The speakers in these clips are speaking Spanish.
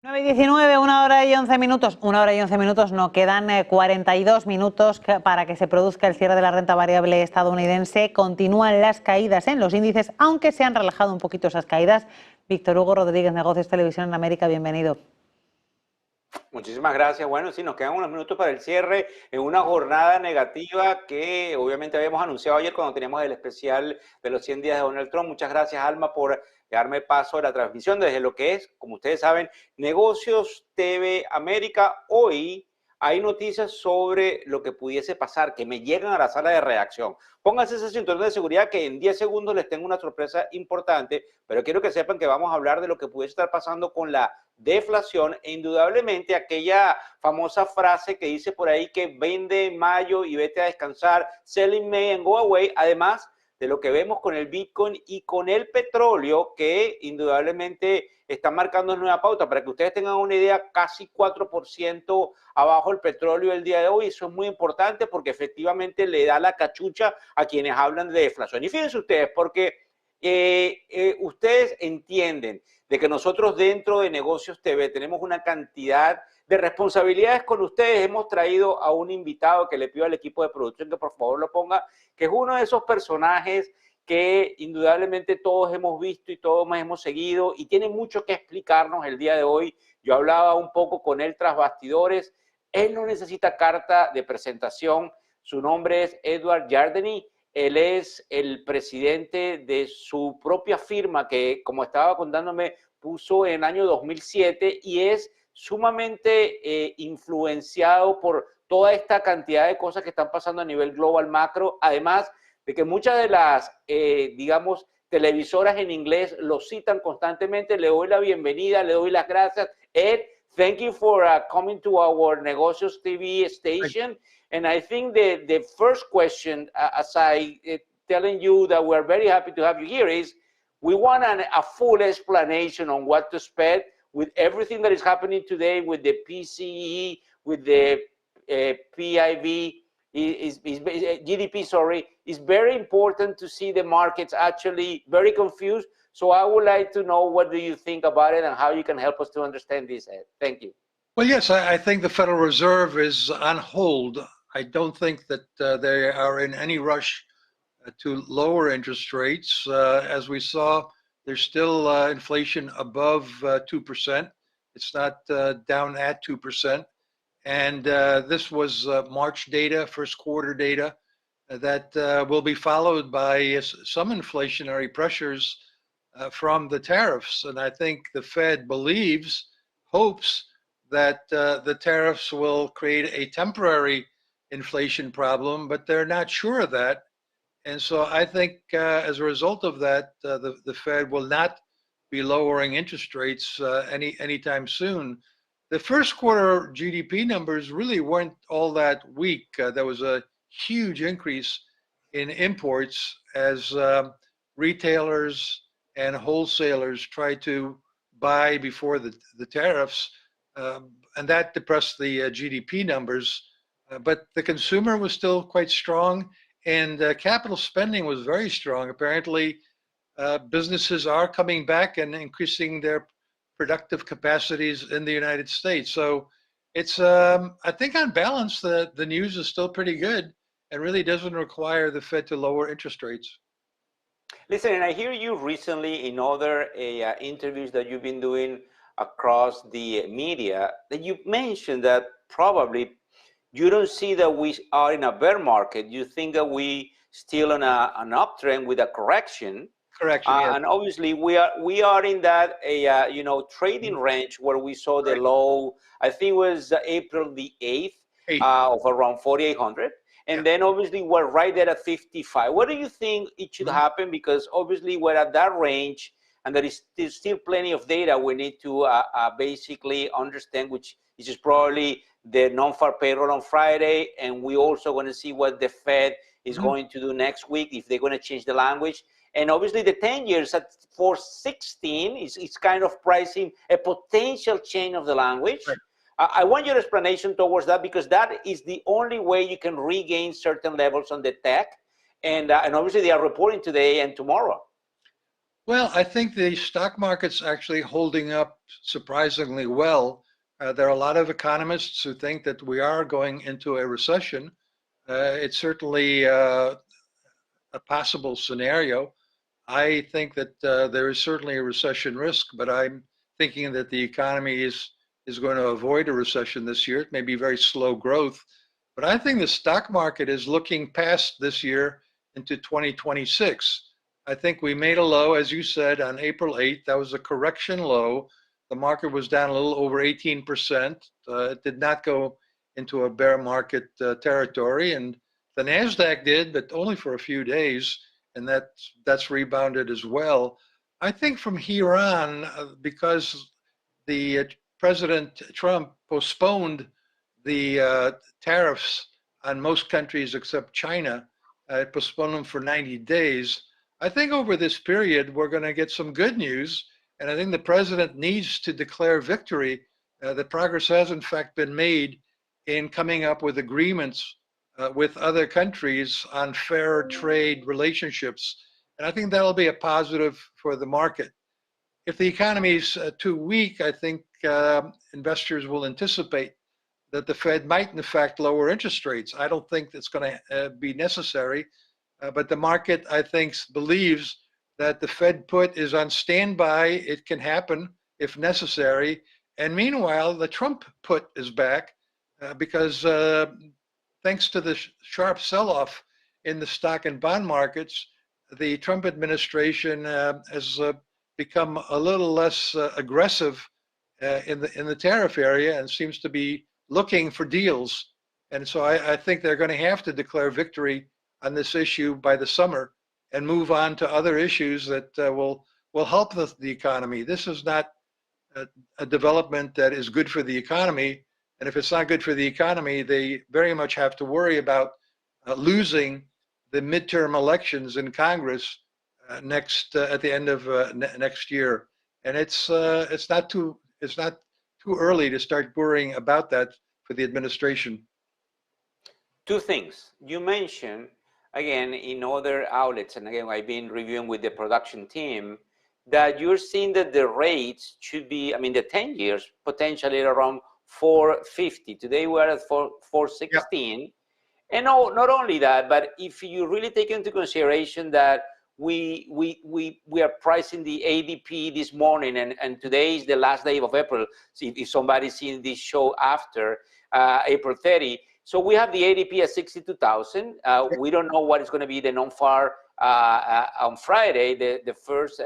9:19, 1 hora y 11 minutos. 1 hora y 11 minutos, no, quedan 42 minutos para que se produzca el cierre de la renta variable estadounidense. Continúan las caídas en los índices, aunque se han relajado un poquito esas caídas. Víctor Hugo Rodríguez, Negocios Televisión en América, bienvenido. Muchísimas gracias. Bueno, sí, nos quedan unos minutos para el cierre en una jornada negativa que obviamente habíamos anunciado ayer cuando teníamos el especial de los 100 días de Donald Trump. Muchas gracias, Alma, por darme paso a la transmisión desde lo que es, como ustedes saben, Negocios TV América. Hoy hay noticias sobre lo que pudiese pasar, que me llegan a la sala de redacción. Pónganse ese cinturón de seguridad que en 10 segundos les tengo una sorpresa importante, pero quiero que sepan que vamos a hablar de lo que pudiese estar pasando con la deflación e indudablemente aquella famosa frase que dice por ahí que vende en mayo y vete a descansar, sell in May and go away, además de lo que vemos con el Bitcoin y con el petróleo, que indudablemente está marcando nueva pauta. Para que ustedes tengan una idea, casi 4% abajo el petróleo el día de hoy. Eso es muy importante porque efectivamente le da la cachucha a quienes hablan de deflación. Y fíjense ustedes, porque ustedes entienden de que nosotros dentro de Negocios TV tenemos una cantidad de responsabilidades con ustedes. Hemos traído a un invitado que le pido al equipo de producción que por favor lo ponga, que es uno de esos personajes que indudablemente todos hemos visto y todos hemos seguido y tiene mucho que explicarnos el día de hoy. Yo hablaba un poco con él tras bastidores. Él no necesita carta de presentación. Su nombre es Edward Yardeni. Él es el presidente de su propia firma que, como estaba contándome, puso en el año 2007 y es sumamente influenciado por toda esta cantidad de cosas que están pasando a nivel global macro, además de que muchas de las, digamos, televisoras en inglés lo citan constantemente. Le doy la bienvenida, le doy las gracias. Ed, thank you for coming to our Negocios TV station. And I think the first question, as I telling you that we're very happy to have you here, is we want a full explanation on what to expect with everything that is happening today with the PCE, with the PIV, GDP, sorry. It's very important to see the markets actually very confused. So I would like to know what do you think about it and how you can help us to understand this, Ed. Thank you. Well, yes, I think the Federal Reserve is on hold. I don't think that they are in any rush to lower interest rates. As we saw, there's still inflation above 2%. It's not down at 2%. And this was March data, first quarter data, that will be followed by some inflationary pressures from the tariffs. And I think the Fed hopes that the tariffs will create a temporary inflation problem, but they're not sure of that. And so I think as a result of that, the Fed will not be lowering interest rates anytime soon. The first quarter GDP numbers really weren't all that weak. There was a huge increase in imports as retailers and wholesalers tried to buy before the tariffs, and that depressed the GDP numbers. But the consumer was still quite strong, and capital spending was very strong. Apparently, businesses are coming back and increasing their productive capacities in the United States. So it's, I think on balance, the news is still pretty good and really doesn't require the Fed to lower interest rates. Listen, and I hear you recently in other interviews that you've been doing across the media that you mentioned that probably you don't see that we are in a bear market. You think that we still on an uptrend with a correction. Correction, yes. And obviously we are in that trading range where we saw the low. I think it was April the 8th of around 4,800. And then obviously we're right there at 55. What do you think it should happen? Because obviously we're at that range and there is still plenty of data we need to basically understand, which is probably the non-farm payroll on Friday. And we also going to see what the Fed is going to do next week, if they're going to change the language. And obviously the 10 years at 416 is kind of pricing a potential change of the language. Right. I want your explanation towards that, because that is the only way you can regain certain levels on the tech. And obviously they are reporting today and tomorrow. Well, I think the stock market's actually holding up surprisingly well. There are a lot of economists who think that we are going into a recession. It's certainly a possible scenario. I think that there is certainly a recession risk, but I'm thinking that the economy is going to avoid a recession this year. It may be very slow growth, but I think the stock market is looking past this year into 2026. I think we made a low, as you said, on April 8th. That was a correction low. The market was down a little over 18%. It did not go into a bear market territory, and the Nasdaq did, but only for a few days, and that's rebounded as well. I think from here on, because the President Trump postponed the tariffs on most countries except China, postponed them for 90 days. I think over this period, we're going to get some good news. And I think the president needs to declare victory. The progress has, in fact, been made in coming up with agreements with other countries on fair trade relationships. And I think that'll be a positive for the market. If the economy is too weak, I think investors will anticipate that the Fed might, in fact, lower interest rates. I don't think that's going to be necessary, but the market, I think, believes that the Fed put is on standby. It can happen if necessary. And meanwhile, the Trump put is back because thanks to the sharp sell-off in the stock and bond markets, the Trump administration has become a little less aggressive in the tariff area and seems to be looking for deals. And so I think they're going to have to declare victory on this issue by the summer and move on to other issues that will help the economy. This is not a development that is good for the economy. And if it's not good for the economy, they very much have to worry about losing the midterm elections in Congress at the end of next year. And it's not too early to start worrying about that for the administration. Two things. You mentioned, again, in other outlets, and again, I've been reviewing with the production team, that you're seeing that the rates should be, I mean, the 10 years potentially around 450. Today we're at 416. Yep. And not only that, but if you really take into consideration that we are pricing the ADP this morning, and today is the last day of April. So if somebody's seeing this show after April 30, so we have the ADP at 62,000. We don't know what is going to be the non-FAR on Friday, the first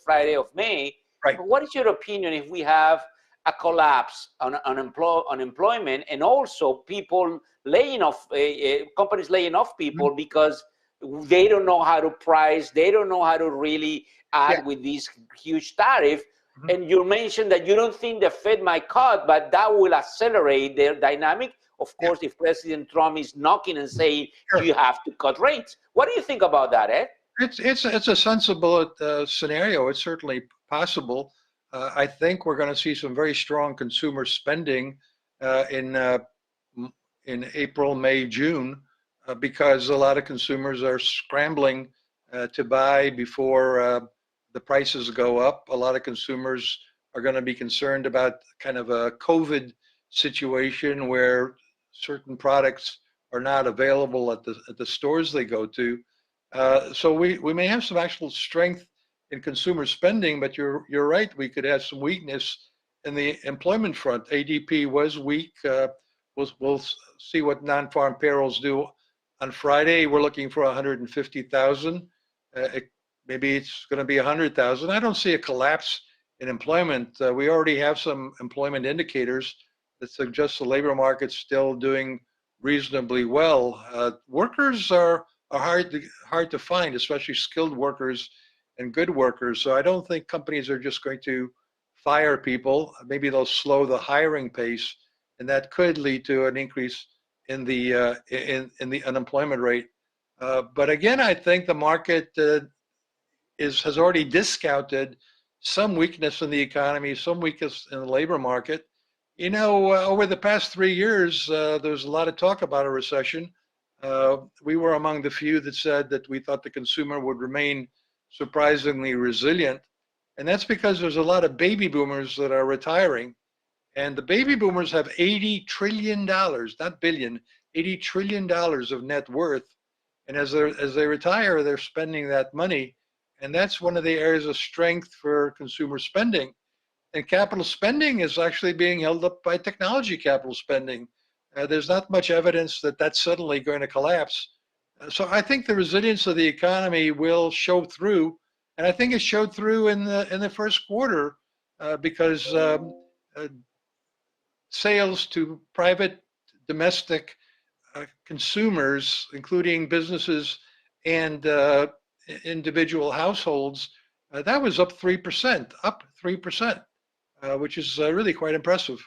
Friday of May. Right. But what is your opinion if we have a collapse on unemployment and also people laying off, companies laying off people because they don't know how to price, they don't know how to really add with this huge tariff. And you mentioned that you don't think the Fed might cut, but that will accelerate their dynamic. Of course, if President Trump is knocking and saying, you have to cut rates. What do you think about that, Ed? It's a sensible scenario. It's certainly possible. I think we're going to see some very strong consumer spending in April, May, June, because a lot of consumers are scrambling to buy before the prices go up. A lot of consumers are going to be concerned about kind of a COVID situation where certain products are not available at the stores they go to. So we may have some actual strength in consumer spending, but you're right. We could have some weakness in the employment front. ADP was weak. We'll see what non-farm payrolls do on Friday. We're looking for 150,000. Maybe it's going to be 100,000. I don't see a collapse in employment. We already have some employment indicators that suggest the labor market's still doing reasonably well. Workers are hard to find, especially skilled workers and good workers. So I don't think companies are just going to fire people. Maybe they'll slow the hiring pace, and that could lead to an increase in the unemployment rate. But again, I think the market has already discounted some weakness in the economy, some weakness in the labor market. You know, over the past 3 years, there's a lot of talk about a recession. We were among the few that said that we thought the consumer would remain surprisingly resilient. And that's because there's a lot of baby boomers that are retiring. And the baby boomers have $80 trillion, not billion, $80 trillion of net worth. And as they retire, they're spending that money. And that's one of the areas of strength for consumer spending. And capital spending is actually being held up by technology capital spending. There's not much evidence that that's suddenly going to collapse. So I think the resilience of the economy will show through. And I think it showed through in the first quarter because sales to private domestic consumers, including businesses and individual households, that was up 3%, which is really quite impressive.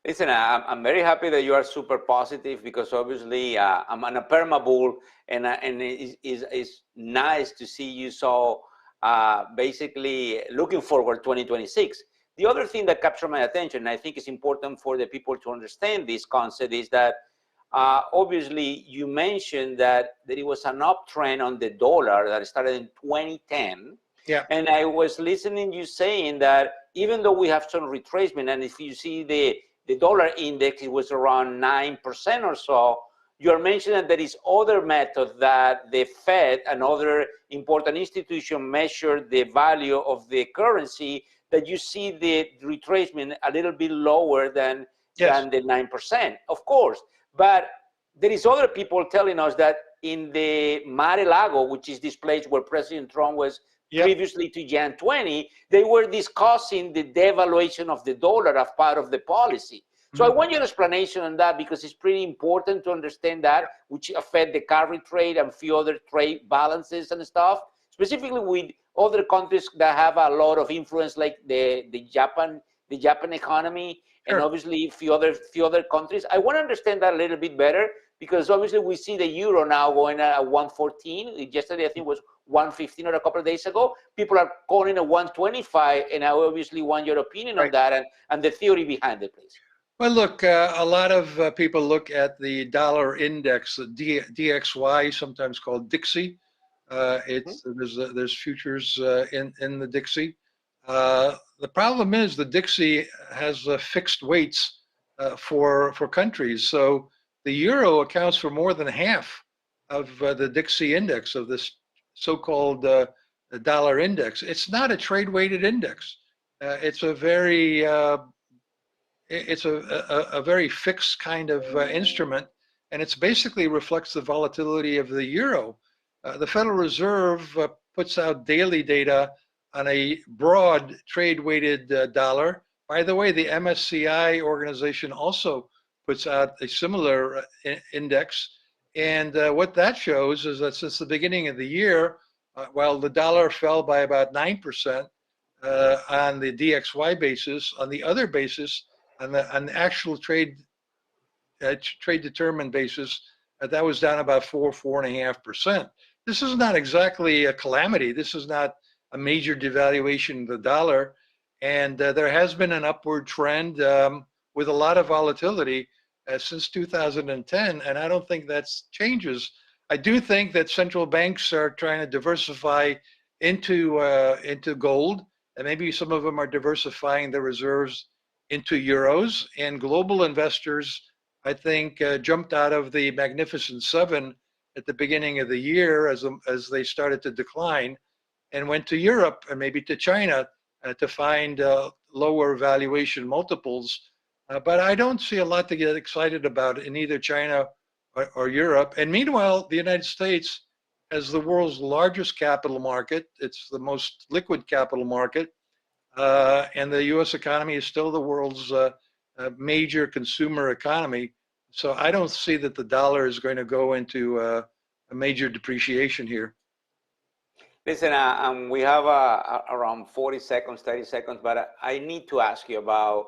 Listen, I'm very happy that you are super positive because obviously I'm on a perma bull, and it's nice to see you so basically looking forward 2026. The other thing that captured my attention, and I think it's important for the people to understand this concept, is that obviously you mentioned that there was an uptrend on the dollar that started in 2010. Yeah. And I was listening you saying that even though we have some retracement, and if you see the dollar index, it was around 9% or so, you're mentioning that there is other method that the Fed and other important institutions measure the value of the currency, that you see the retracement a little bit lower than the 9%, of course. But there is other people telling us that in the Mar-a-Lago, which is this place where President Trump was previously to Jan 20, they were discussing the devaluation of the dollar as part of the policy. So I want your explanation on that, because it's pretty important to understand that, which affect the carry trade and few other trade balances and stuff, specifically with other countries that have a lot of influence, like the Japan economy, and obviously a few other countries. I want to understand that a little bit better, because obviously we see the euro now going at 114. Yesterday, I think, was 115 or a couple of days ago. People are calling it 125, and I obviously want your opinion on that and the theory behind it, please. Well, look, a lot of people look at the dollar index, the DXY, sometimes called Dixie. There's futures in the Dixie. The problem is the Dixie has fixed weights for countries. So the euro accounts for more than half of the Dixie index, of this so-called dollar index. It's not a trade-weighted index. It's a very very fixed kind of instrument, and it basically reflects the volatility of the euro. The Federal Reserve puts out daily data on a broad trade-weighted dollar. By the way, the MSCI organization also puts out a similar index. And what that shows is that since the beginning of the year, while the dollar fell by about 9% on the DXY basis, on the other basis, on the actual trade determined basis, that was down about 4.5%. This is not exactly a calamity. This is not a major devaluation of the dollar. And there has been an upward trend with a lot of volatility since 2010. And I don't think that changes. I do think that central banks are trying to diversify into gold. And maybe some of them are diversifying their reserves into euros. And global investors, I think, jumped out of the Magnificent Seven at the beginning of the year as they started to decline, and went to Europe and maybe to China to find lower valuation multiples. But I don't see a lot to get excited about in either China or Europe. And meanwhile, the United States has the world's largest capital market. It's the most liquid capital market. And the US economy is still the world's major consumer economy. So I don't see that the dollar is going to go into a major depreciation here. Listen, we have around 40 seconds, 30 seconds, but I need to ask you about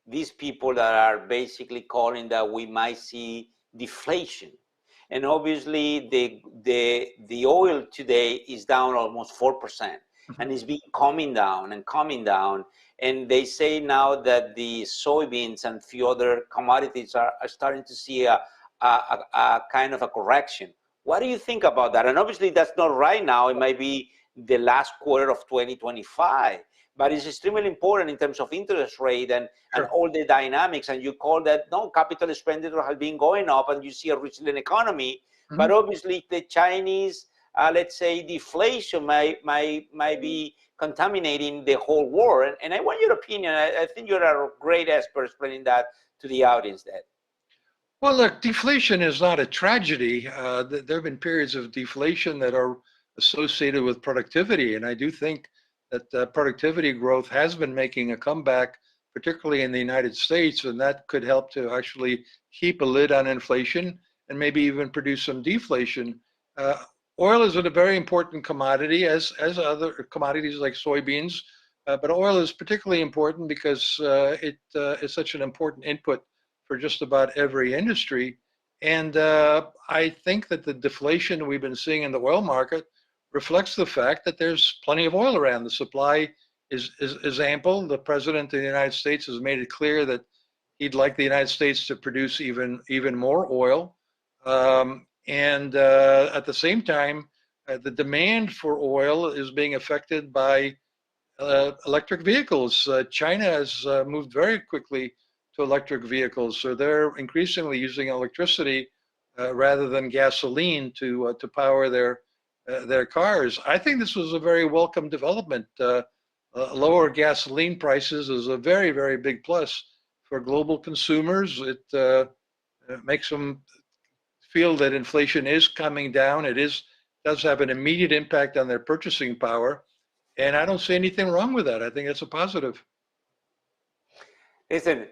these people that are basically calling that we might see deflation. And obviously the oil today is down almost 4%, and it's been coming down and coming down. And they say now that the soybeans and few other commodities are starting to see a a kind of a correction. What do you think about that? And obviously that's not right now. It might be the last quarter of 2025, but it's extremely important in terms of interest rate and all the dynamics. And you call that, no, capital expenditure has been going up and you see a resilient economy. Mm-hmm. But obviously the Chinese, let's say, deflation might be contaminating the whole world. And I want your opinion. I think you're a great expert explaining that to the audience there. Well, look, deflation is not a tragedy. There have been periods of deflation that are associated with productivity. And I do think that productivity growth has been making a comeback, particularly in the United States, and that could help to actually keep a lid on inflation and maybe even produce some deflation. Oil is a very important commodity, as other commodities like soybeans, but oil is particularly important because it is such an important input for just about every industry. And I think that the deflation we've been seeing in the oil market reflects the fact that there's plenty of oil around. The supply is ample. The president of the United States has made it clear that he'd like the United States to produce even more oil. And at the same time, the demand for oil is being affected by electric vehicles. China has moved very quickly to electric vehicles, so they're increasingly using electricity rather than gasoline to power their cars. I think this was a very welcome development. Lower gasoline prices is a very, very big plus for global consumers. It makes them feel that inflation is coming down. It does have an immediate impact on their purchasing power, and I don't see anything wrong with that. I think it's a positive. Listen,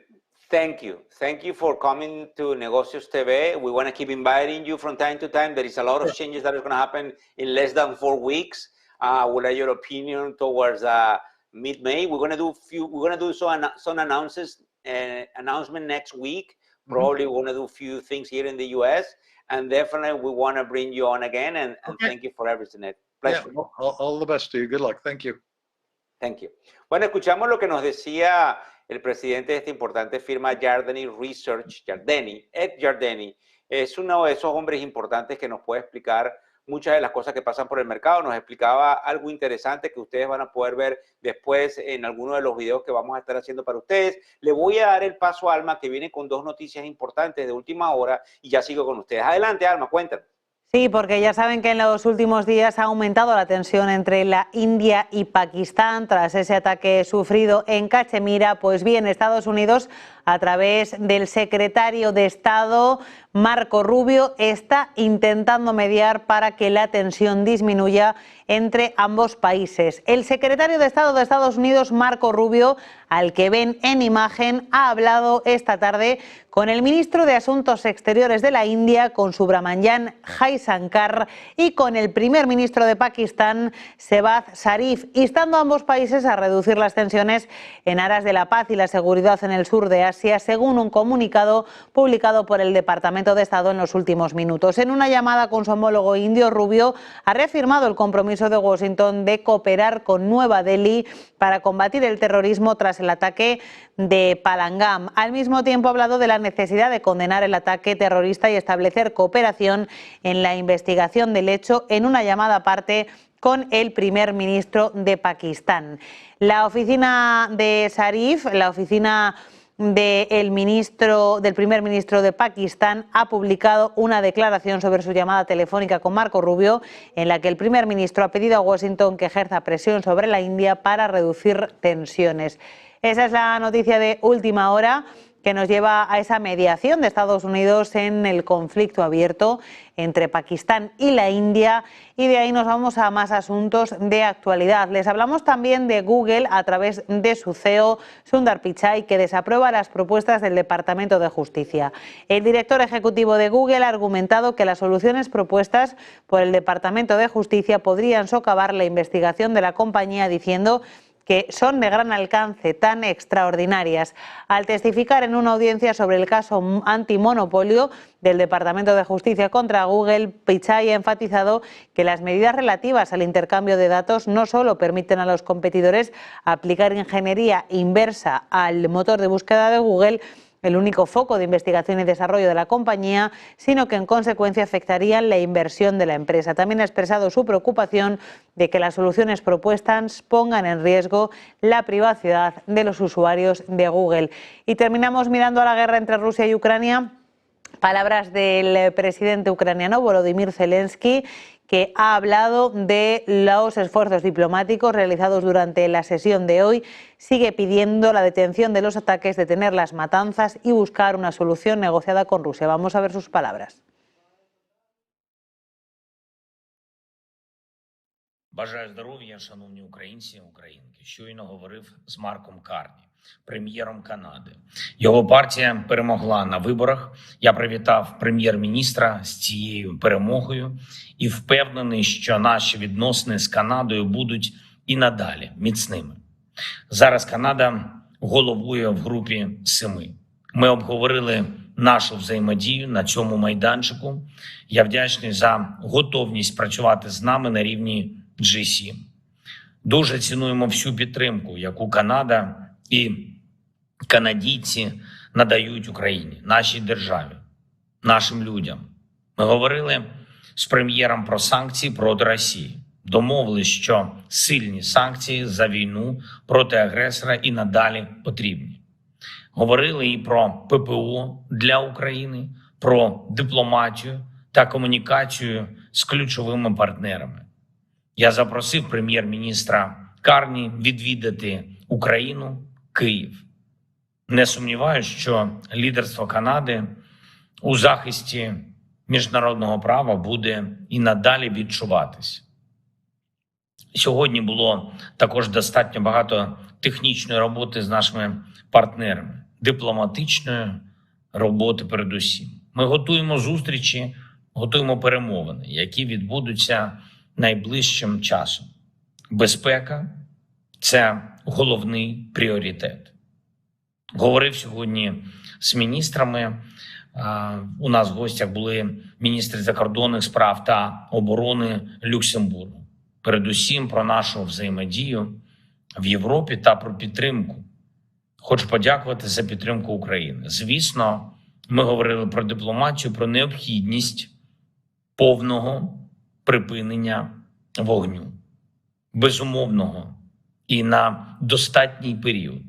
thank you. Thank you for coming to Negocios TV. We want to keep inviting you from time to time. There is a lot of changes that are going to happen in less than 4 weeks. We'll like your opinion towards mid-May. We're going to do some announcement next week. Probably we're going to do a few things here in the U.S. And definitely we want to bring you on again. And thank you for everything. Pleasure. Yeah, all the best to you. Good luck. Thank you. Thank you. Bueno, escuchamos lo que nos decía el presidente de esta importante firma Yardeni Research, Ed Yardeni. Es uno de esos hombres importantes que nos puede explicar muchas de las cosas que pasan por el mercado. Nos explicaba algo interesante que ustedes van a poder ver después en alguno de los videos que vamos a estar haciendo para ustedes. Le voy a dar el paso a Alma, que viene con 2 noticias importantes de última hora, y ya sigo con ustedes. Adelante, Alma, cuéntanos. Sí, porque ya saben que en los últimos días ha aumentado la tensión entre la India y Pakistán tras ese ataque sufrido en Cachemira. Pues bien, Estados Unidos, a través del secretario de Estado, Marco Rubio, está intentando mediar para que la tensión disminuya entre ambos países. El secretario de Estado de Estados Unidos, Marco Rubio, al que ven en imagen, ha hablado esta tarde con el ministro de Asuntos Exteriores de la India, con Subrahmanyam Jaishankar, y con el primer ministro de Pakistán, Shehbaz Sharif, instando a ambos países a reducir las tensiones en aras de la paz y la seguridad en el sur de Asia, según un comunicado publicado por el Departamento de Estado en los últimos minutos. En una llamada con su homólogo indio, Rubio ha reafirmado el compromiso de Washington de cooperar con Nueva Delhi para combatir el terrorismo tras el ataque de Pahalgam. Al mismo tiempo ha hablado de la necesidad de condenar el ataque terrorista y establecer cooperación en la investigación del hecho, en una llamada aparte con el primer ministro de Pakistán. La oficina de Sharif, la oficina del primer ministro de Pakistán, ha publicado una declaración sobre su llamada telefónica con Marco Rubio, en la que el primer ministro ha pedido a Washington que ejerza presión sobre la India para reducir tensiones. Esa es la noticia de última hora que nos lleva a esa mediación de Estados Unidos en el conflicto abierto entre Pakistán y la India, y de ahí nos vamos a más asuntos de actualidad. Les hablamos también de Google a través de su CEO, Sundar Pichai, que desaprueba las propuestas del Departamento de Justicia. El director ejecutivo de Google ha argumentado que las soluciones propuestas por el Departamento de Justicia podrían socavar la investigación de la compañía, diciendo que son de gran alcance, tan extraordinarias. Al testificar en una audiencia sobre el caso antimonopolio del Departamento de Justicia contra Google, Pichai ha enfatizado que las medidas relativas al intercambio de datos no solo permiten a los competidores aplicar ingeniería inversa al motor de búsqueda de Google, el único foco de investigación y desarrollo de la compañía, sino que en consecuencia afectarían la inversión de la empresa. También ha expresado su preocupación de que las soluciones propuestas pongan en riesgo la privacidad de los usuarios de Google. Y terminamos mirando a la guerra entre Rusia y Ucrania. Palabras del presidente ucraniano Volodymyr Zelensky, que ha hablado de los esfuerzos diplomáticos realizados durante la sesión de hoy. Sigue pidiendo la detención de los ataques, detener las matanzas y buscar una solución negociada con Rusia. Vamos a ver sus palabras. Бажаю здоров'я, шановні українці, українки. Щойно говорив з Марком Карні, прем'єром Канади. Його партія перемогла на виборах. Я привітав прем'єр-міністра з цією перемогою і впевнений, що наші відносини з Канадою будуть і надалі міцними. Зараз Канада головує в групі 7. Ми обговорили нашу взаємодію на цьому майданчику. Я вдячний за готовність працювати з нами на рівні G7. Дуже цінуємо всю підтримку, яку Канада і канадійці надають Україні, нашій державі, нашим людям. Ми говорили з прем'єром про санкції проти Росії. Домовились, що сильні санкції за війну проти агресора і надалі потрібні. Говорили і про ППО для України, про дипломатію та комунікацію з ключовими партнерами. Я запросив прем'єр-міністра Карні відвідати Україну, Київ. Не сумніваюся, що лідерство Канади у захисті міжнародного права буде і надалі відчуватись. Сьогодні було також достатньо багато технічної роботи з нашими партнерами, дипломатичної роботи передусім. Ми готуємо зустрічі, готуємо перемовини, які відбудуться найближчим часом. Безпека – це головний пріоритет. Говорив сьогодні з міністрами. У нас в гостях були міністри закордонних справ та оборони Люксембургу. Передусім про нашу взаємодію в Європі та про підтримку. Хочу подякувати за підтримку України. Звісно, ми говорили про дипломатію, про необхідність повного припинення вогню, безумовного і на достатній період,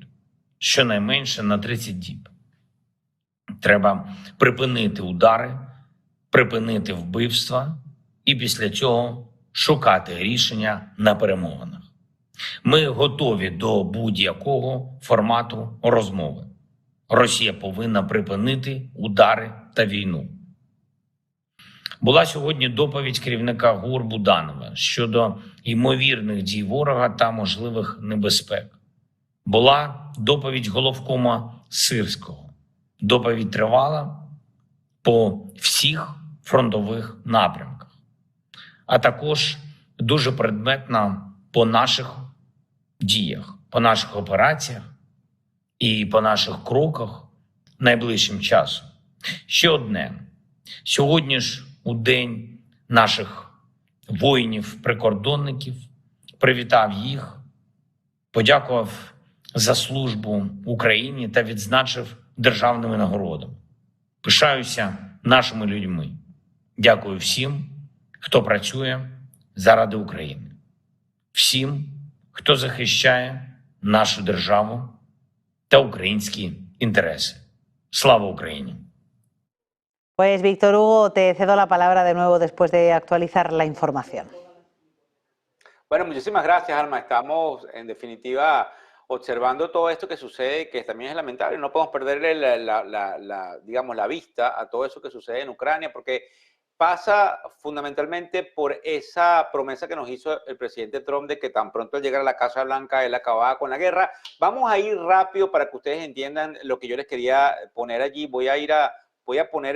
щонайменше на 30 діб. Треба припинити удари, припинити вбивства і після цього шукати рішення на перемовинах. Ми готові до будь-якого формату розмови. Росія повинна припинити удари та війну. Була сьогодні доповідь керівника ГУР Буданова щодо ймовірних дій ворога та можливих небезпек. Була доповідь головкома Сирського. Доповідь тривала по всіх фронтових напрямках, а також дуже предметна по наших діях, по наших операціях і по наших кроках найближчим часом. Ще одне. Сьогодні ж у День наших воїнів-прикордонників привітав їх, подякував за службу Україні та відзначив державними нагородами. Пишаюся нашими людьми. Дякую всім, хто працює заради України. Всім, хто захищає нашу державу та українські інтереси. Слава Україні! Pues Víctor Hugo, te cedo la palabra de nuevo después de actualizar la información. Bueno, muchísimas gracias, Alma. Estamos, en definitiva, observando todo esto que sucede, que también es lamentable. No podemos perderle digamos, la vista a todo eso que sucede en Ucrania, porque pasa fundamentalmente por esa promesa que nos hizo el presidente Trump de que tan pronto al llegar a la Casa Blanca él acababa con la guerra. Vamos a ir rápido para que ustedes entiendan lo que yo les quería poner allí. Voy a poner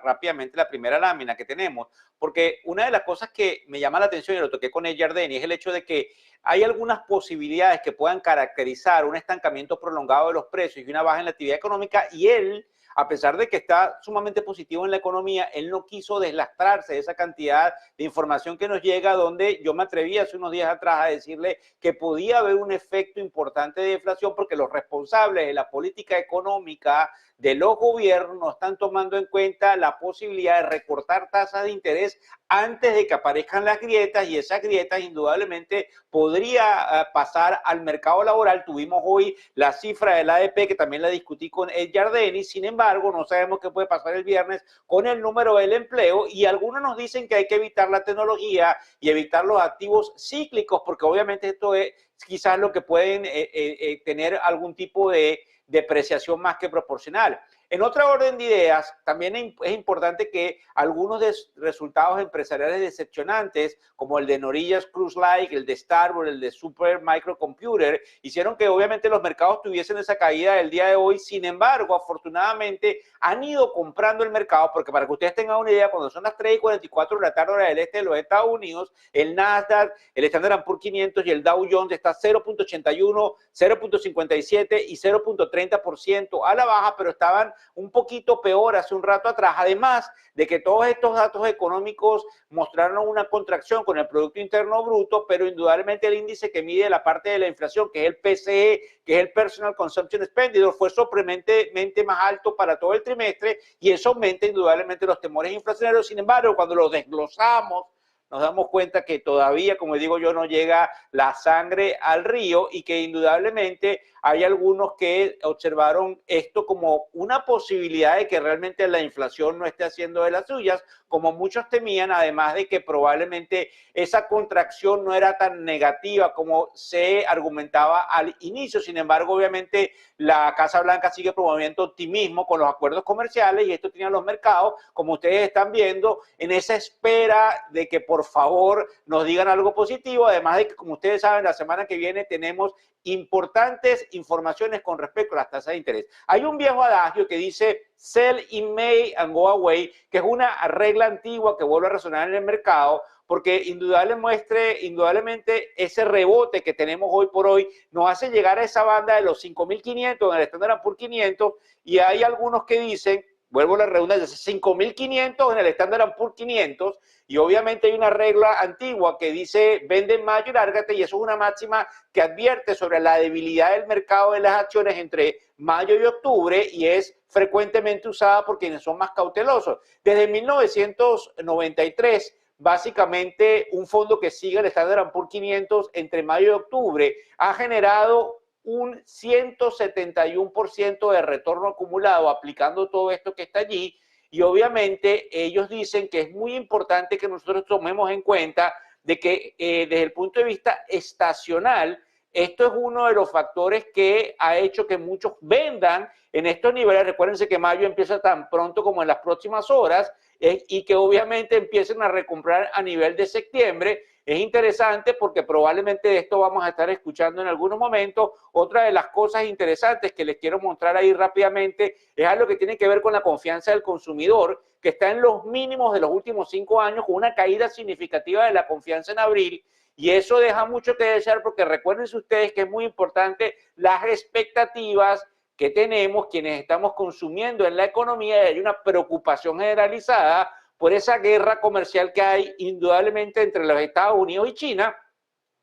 rápidamente la primera lámina que tenemos, porque una de las cosas que me llama la atención, y lo toqué con Yardeni, es el hecho de que hay algunas posibilidades que puedan caracterizar un estancamiento prolongado de los precios y una baja en la actividad económica, y él, a pesar de que está sumamente positivo en la economía, él no quiso deslastrarse de esa cantidad de información que nos llega, donde yo me atreví hace unos días atrás a decirle que podía haber un efecto importante de deflación porque los responsables de la política económica de los gobiernos no están tomando en cuenta la posibilidad de recortar tasas de interés antes de que aparezcan las grietas, y esas grietas indudablemente podría pasar al mercado laboral. Tuvimos hoy la cifra del ADP, que también la discutí con Ed Jardeni. Sin embargo, no sabemos qué puede pasar el viernes con el número del empleo, y algunos nos dicen que hay que evitar la tecnología y evitar los activos cíclicos, porque obviamente esto es quizás lo que pueden tener algún tipo de depreciación más que proporcional. En otra orden de ideas, también es importante que algunos resultados empresariales decepcionantes, como el de Norillas Cruise Line, el de Starboard, el de Super Microcomputer, hicieron que obviamente los mercados tuviesen esa caída del día de hoy. Sin embargo, afortunadamente han ido comprando el mercado, porque para que ustedes tengan una idea, cuando son las 3:44 de la tarde hora del este de los Estados Unidos, el Nasdaq, el Standard & Poor's 500 y el Dow Jones está 0.81, 0.57 y 0.30% a la baja, pero estaban un poquito peor hace un rato atrás, además de que todos estos datos económicos mostraron una contracción con el Producto Interno Bruto, pero indudablemente el índice que mide la parte de la inflación, que es el PCE, que es el Personal Consumption Expenditure, fue sorprendentemente más alto para todo el trimestre, y eso aumenta indudablemente los temores inflacionarios. Sin embargo, cuando los desglosamos, nos damos cuenta que todavía, como digo yo, no llega la sangre al río, y que indudablemente hay algunos que observaron esto como una posibilidad de que realmente la inflación no esté haciendo de las suyas, como muchos temían, además de que probablemente esa contracción no era tan negativa como se argumentaba al inicio. Sin embargo, obviamente la Casa Blanca sigue promoviendo optimismo con los acuerdos comerciales, y esto tiene a los mercados, como ustedes están viendo, en esa espera de que por favor nos digan algo positivo, además de que, como ustedes saben, la semana que viene tenemos importantes informaciones con respecto a las tasas de interés. Hay un viejo adagio que dice sell in May and go away, que es una regla antigua que vuelve a resonar en el mercado, porque indudablemente ese rebote que tenemos hoy por hoy nos hace llegar a esa banda de los 5.500 en el Standard & Poor's 500, y hay algunos que dicen, vuelvo a la redundancia, 5.500 en el Standard & Poor's 500, y obviamente hay una regla antigua que dice vende en mayo y lárgate, y eso es una máxima que advierte sobre la debilidad del mercado de las acciones entre mayo y octubre, y es frecuentemente usada por quienes son más cautelosos. Desde 1993, básicamente un fondo que sigue el Standard & Poor's 500 entre mayo y octubre ha generado un 171% de retorno acumulado aplicando todo esto que está allí, y obviamente ellos dicen que es muy importante que nosotros tomemos en cuenta de que desde el punto de vista estacional, esto es uno de los factores que ha hecho que muchos vendan en estos niveles. Recuérdense que mayo empieza tan pronto como en las próximas horas, y que obviamente empiecen a recomprar a nivel de septiembre. Es interesante porque probablemente de esto vamos a estar escuchando en algunos momentos. Otra de las cosas interesantes que les quiero mostrar ahí rápidamente es algo que tiene que ver con la confianza del consumidor, que está en los mínimos de los últimos 5 años, con una caída significativa de la confianza en abril. Y eso deja mucho que desear, porque recuérdense ustedes que es muy importante las expectativas que tenemos quienes estamos consumiendo en la economía, y hay una preocupación generalizada por esa guerra comercial que hay indudablemente entre los Estados Unidos y China.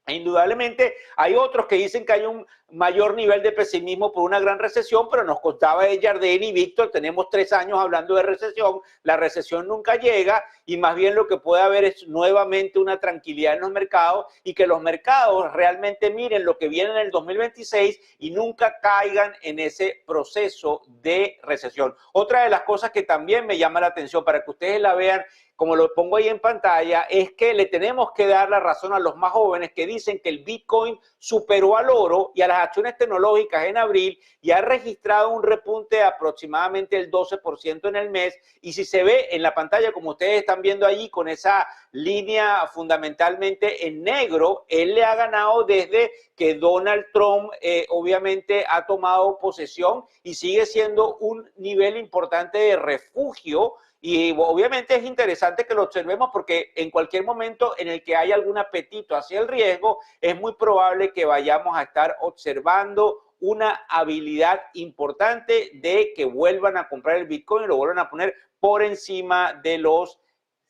Indudablemente hay otros que dicen que hay un mayor nivel de pesimismo por una gran recesión, pero nos contaba Ed Jardeni, Víctor, tenemos 3 años hablando de recesión, la recesión nunca llega, y más bien lo que puede haber es nuevamente una tranquilidad en los mercados, y que los mercados realmente miren lo que viene en el 2026 y nunca caigan en ese proceso de recesión. Otra de las cosas que también me llama la atención, para que ustedes la vean, como lo pongo ahí en pantalla, es que le tenemos que dar la razón a los más jóvenes que dicen que el Bitcoin superó al oro y a las acciones tecnológicas en abril, y ha registrado un repunte de aproximadamente el 12% en el mes. Y si se ve en la pantalla, como ustedes están viendo allí, con esa línea fundamentalmente en negro, él le ha ganado desde que Donald Trump obviamente ha tomado posesión, y sigue siendo un nivel importante de refugio. Y obviamente es interesante que lo observemos, porque en cualquier momento en el que haya algún apetito hacia el riesgo, es muy probable que vayamos a estar observando una habilidad importante de que vuelvan a comprar el Bitcoin y lo vuelvan a poner por encima de los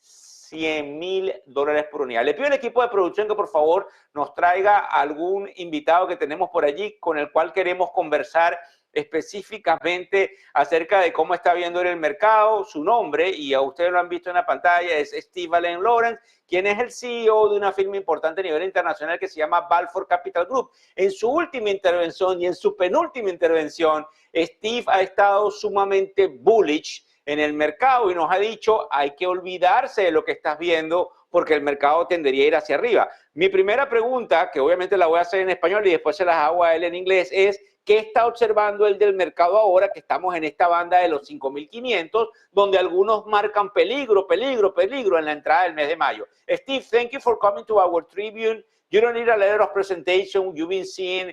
$100,000 por unidad. Le pido al equipo de producción que por favor nos traiga algún invitado que tenemos por allí con el cual queremos conversar específicamente acerca de cómo está viendo el mercado. Su nombre, y a ustedes lo han visto en la pantalla, es Steve Allen Lawrence, quien es el CEO de una firma importante a nivel internacional que se llama Balfour Capital Group. En su última intervención y en su penúltima intervención, Steve ha estado sumamente bullish en el mercado y nos ha dicho hay que olvidarse de lo que estás viendo porque el mercado tendería a ir hacia arriba. Mi primera pregunta, que obviamente la voy a hacer en español y después se las hago a él en inglés, es ¿qué está observando él del mercado ahora que estamos en esta banda de los 5.500, donde algunos marcan peligro en la entrada del mes de mayo? Steve, thank you for coming to our Tribune. You don't need a letter of presentation. You've been seeing,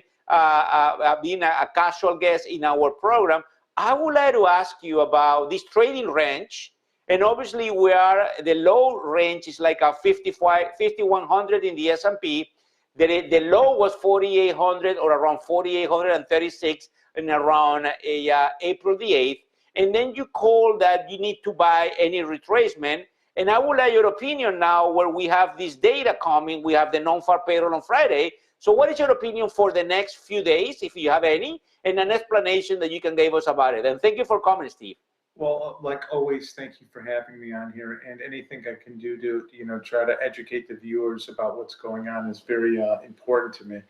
being a casual guest in our program. I would like to ask you about this trading range. And obviously, the low range is like a 5,100 in the S&P. The low was 4,800 or around 4,836 in around April the 8th. And then you call that you need to buy any retracement. And I would like your opinion now where we have this data coming. We have the non-farm payroll on Friday. So what is your opinion for the next few days, if you have any, and an explanation that you can give us about it? And thank you for coming, Steve. Well, like always, thank you for having me on here, and anything I can do to, try to educate the viewers about what's going on is very important to me.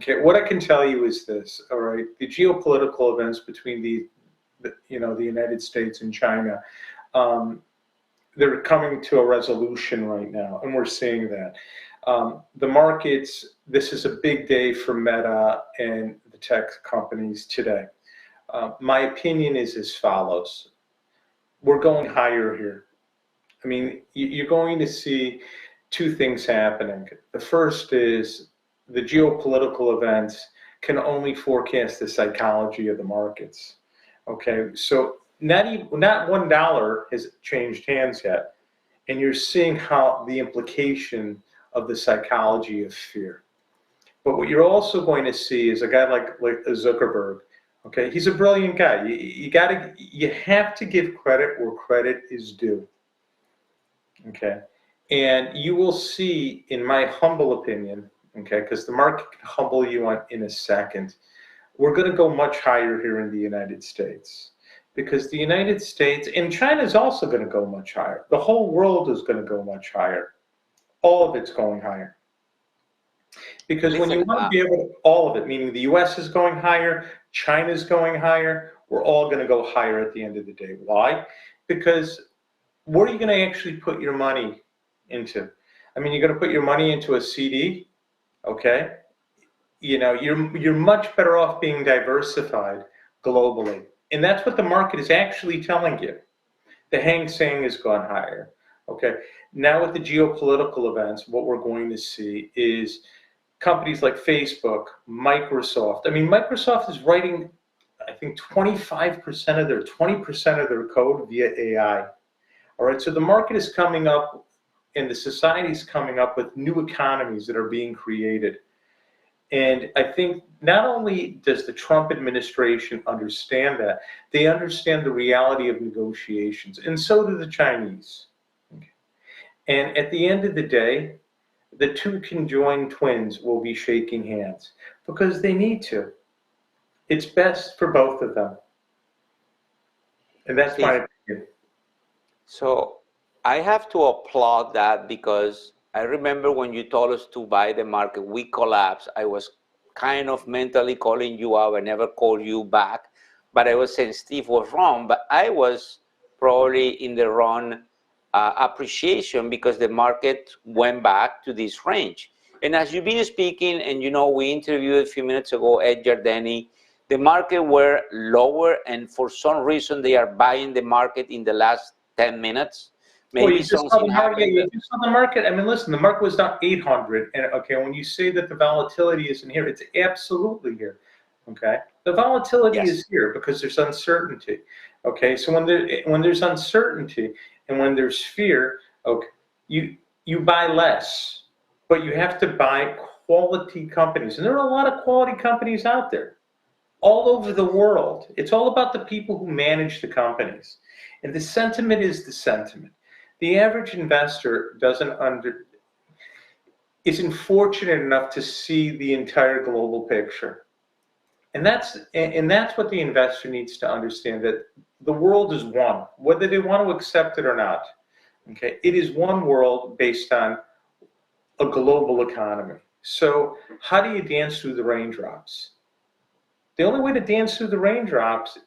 Okay, what I can tell you is this, all right, the geopolitical events between the United States and China, they're coming to a resolution right now, and we're seeing that. The markets, this is a big day for Meta and the tech companies today. My opinion is as follows. We're going higher here. I mean, you're going to see two things happening. The first is the geopolitical events can only forecast the psychology of the markets. Okay, so not $1 has changed hands yet, and you're seeing how the implication of the psychology of fear. But what you're also going to see is a guy like Zuckerberg. Okay, he's a brilliant guy. You have to give credit where credit is due. Okay, and you will see, in my humble opinion, okay, because the market can humble you in a second, we're going to go much higher here in the United States, because the United States and China is also going to go much higher. The whole world is going to go much higher. All of it's going higher. Because when you want to be able to, all of it, meaning the US is going higher, China's going higher, we're all going to go higher at the end of the day. Why? Because what are you going to actually put your money into? I mean, you're going to put your money into a CD, okay? You're much better off being diversified globally. And that's what the market is actually telling you. The Hang Seng has gone higher, okay? Now with the geopolitical events, what we're going to see is companies like Facebook, Microsoft. I mean, Microsoft is writing, I think, 20% of their code via AI. All right, so the market is coming up and the society is coming up with new economies that are being created. And I think not only does the Trump administration understand that, they understand the reality of negotiations, and so do the Chinese. Okay. And at the end of the day, the two conjoined twins will be shaking hands because they need to. It's best for both of them. And that's my opinion. So I have to applaud that, because I remember when you told us to buy the market, we collapsed. I was kind of mentally calling you out. I never called you back, but I was saying Steve was wrong, but I was probably in the wrong appreciation, because the market went back to this range. And as you've been speaking, and we interviewed a few minutes ago Ed Jardini, the market were lower, and for some reason they are buying the market in the last 10 minutes. Maybe you just saw the market. You just saw the market. I mean, listen, the market was down 800, and okay, when you say that the volatility isn't here, it's absolutely here. Okay, the volatility is here because there's uncertainty. Okay, so when there's uncertainty and when there's fear, okay, you buy less, but you have to buy quality companies, and there are a lot of quality companies out there, all over the world. It's all about the people who manage the companies, and the sentiment is the sentiment. The average investor isn't fortunate enough to see the entire global picture. And that's what the investor needs to understand, that the world is one, whether they want to accept it or not. Okay, it is one world based on a global economy. So how do you dance through the raindrops? The only way to dance through the raindrops,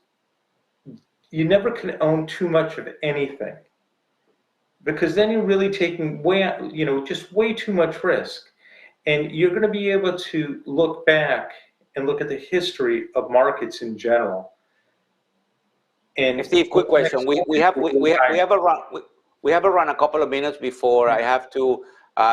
you never can own too much of anything, because then you're really taking just way too much risk. And you're going to be able to look back and look at the history of markets in general. And Steve, quick question. We have around a couple of minutes before I have to